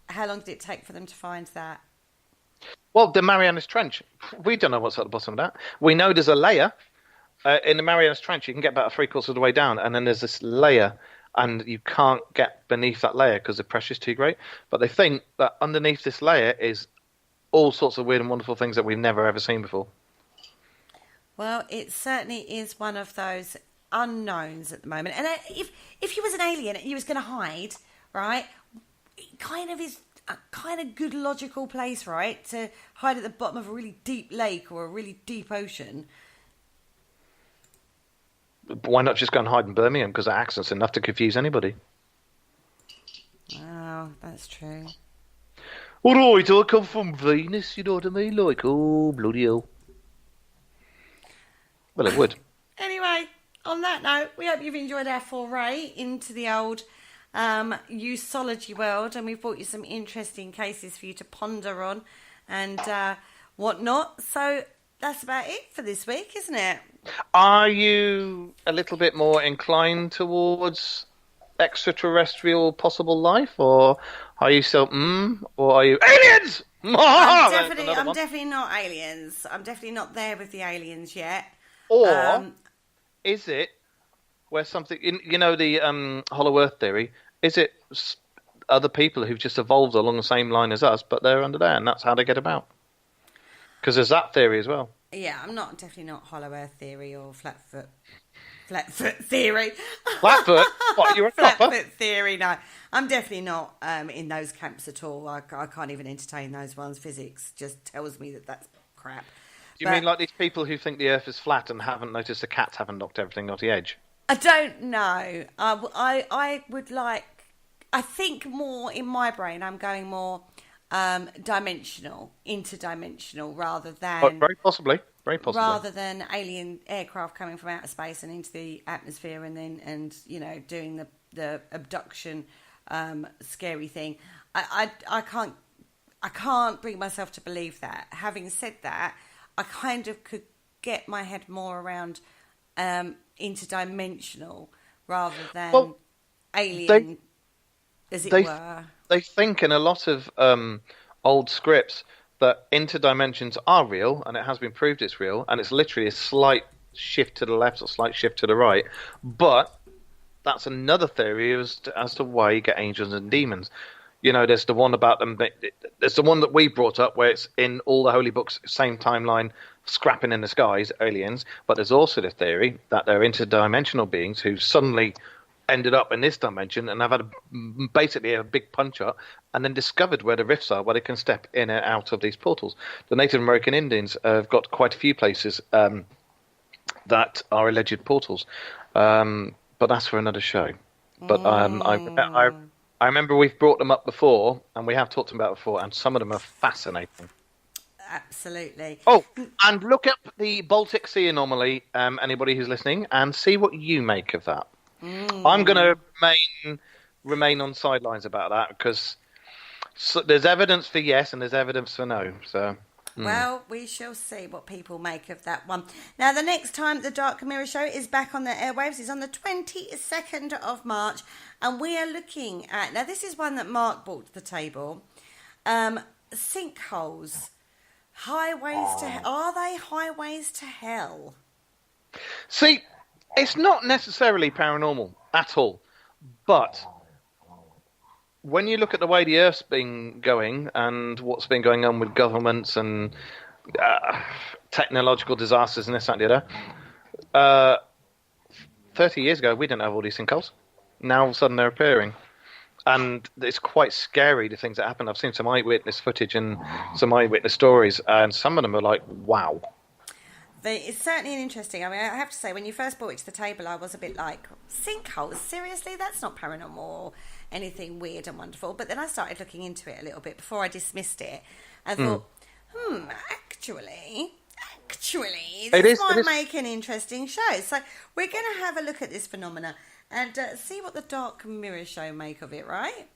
How long did it take for them to find that? Well, the Marianas Trench. We don't know what's at the bottom of that. We know there's a layer in the Marianas Trench. You can get about 3/4 of the way down, and then there's this layer, and you can't get beneath that layer because the pressure's too great. But they think that underneath this layer is all sorts of weird and wonderful things that we've never ever seen before. Well, it certainly is one of those unknowns at the moment. And if he was an alien and he was going to hide, right, it kind of is a kind of good logical place, right, to hide at the bottom of a really deep lake or a really deep ocean. But why not just go and hide in Birmingham? Because that accent's enough to confuse anybody. Oh, that's true. All right, I come from Venus, you know what I mean? Like, oh, bloody hell. Well, it would. Anyway, on that note, we hope you've enjoyed our foray into the old usology world, and we've brought you some interesting cases for you to ponder on and whatnot. So that's about it for this week, isn't it? Are you a little bit more inclined towards extraterrestrial possible life, or are you still or are you aliens? I'm definitely not aliens. I'm definitely not there with the aliens yet. Or is it where something, you know, the Hollow Earth theory? Is it other people who've just evolved along the same line as us, but they're under there, and that's how they get about? Because there's that theory as well. Yeah, I'm definitely not Hollow Earth theory or Flatfoot theory. Flatfoot? What, you're a Flatfoot theory, no. I'm definitely not in those camps at all. I can't even entertain those ones. Physics just tells me that that's crap. Do you mean like these people who think the Earth is flat and haven't noticed the cats haven't knocked everything off the edge? I don't know. I would like... I think more in my brain, I'm going more interdimensional, rather than... very possibly. Rather than alien aircraft coming from outer space and into the atmosphere and you know, doing the abduction scary thing. I can't bring myself to believe that. Having said that, I kind of could get my head more around interdimensional rather than alien, as it were. They think in a lot of old scripts that interdimensions are real, and it has been proved it's real, and it's literally a slight shift to the left or slight shift to the right. But that's another theory as to why you get angels and demons. You know, there's the one about them. There's the one that we brought up where it's in all the holy books, same timeline, scrapping in the skies, aliens. But there's also the theory that they're interdimensional beings who suddenly ended up in this dimension and have had basically a big punch up and then discovered where the rifts are, where they can step in and out of these portals. The Native American Indians have got quite a few places that are alleged portals. But that's for another show. But I remember we've brought them up before, and we have talked about it before, and some of them are fascinating. Absolutely. Oh, and look up the Baltic Sea anomaly, anybody who's listening, and see what you make of that. I'm going to remain on sidelines about that, because there's evidence for yes and there's evidence for no. So. Well, we shall see what people make of that one. Now, the next time the Dark Mirror Show is back on the airwaves is on the 22nd of March, and we are looking at, now this is one that Mark brought to the table, sinkholes. Are they highways to hell? See, it's not necessarily paranormal at all, but when you look at the way the Earth's been going and what's been going on with governments and technological disasters and this, that, and the other, 30 years ago, we didn't have all these sinkholes. Now, all of a sudden, they're appearing. And it's quite scary, the things that happen. I've seen some eyewitness footage and some eyewitness stories, and some of them are like, wow. It's certainly interesting. I mean, I have to say, when you first brought it to the table, I was a bit like, sinkholes? Seriously? That's not paranormal or anything weird and wonderful. But then I started looking into it a little bit before I dismissed it. And thought, actually, this might make an interesting show. So we're going to have a look at this phenomena and see what the Dark Mirror Show make of it, right?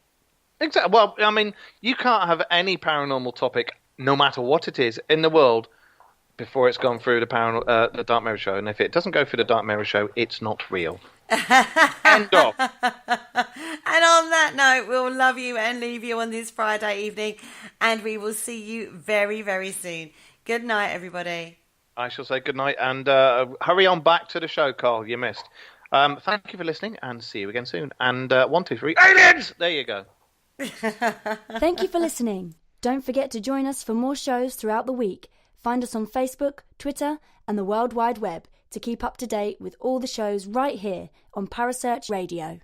Exactly. Well, I mean, you can't have any paranormal topic, no matter what it is, in the world before it's gone through the Dark Mirror Show. And if it doesn't go through the Dark Mirror Show, it's not real. End of. And on that note, we'll love you and leave you on this Friday evening. And we will see you very, very soon. Good night, everybody. I shall say good night. And hurry on back to the show, Carl. You missed. Thank you for listening, and see you again soon. And 1, 2, 3, aliens! There you go. Thank you for listening. Don't forget to join us for more shows throughout the week. Find us on Facebook, Twitter, and the World Wide Web to keep up to date with all the shows right here on Parasearch Radio.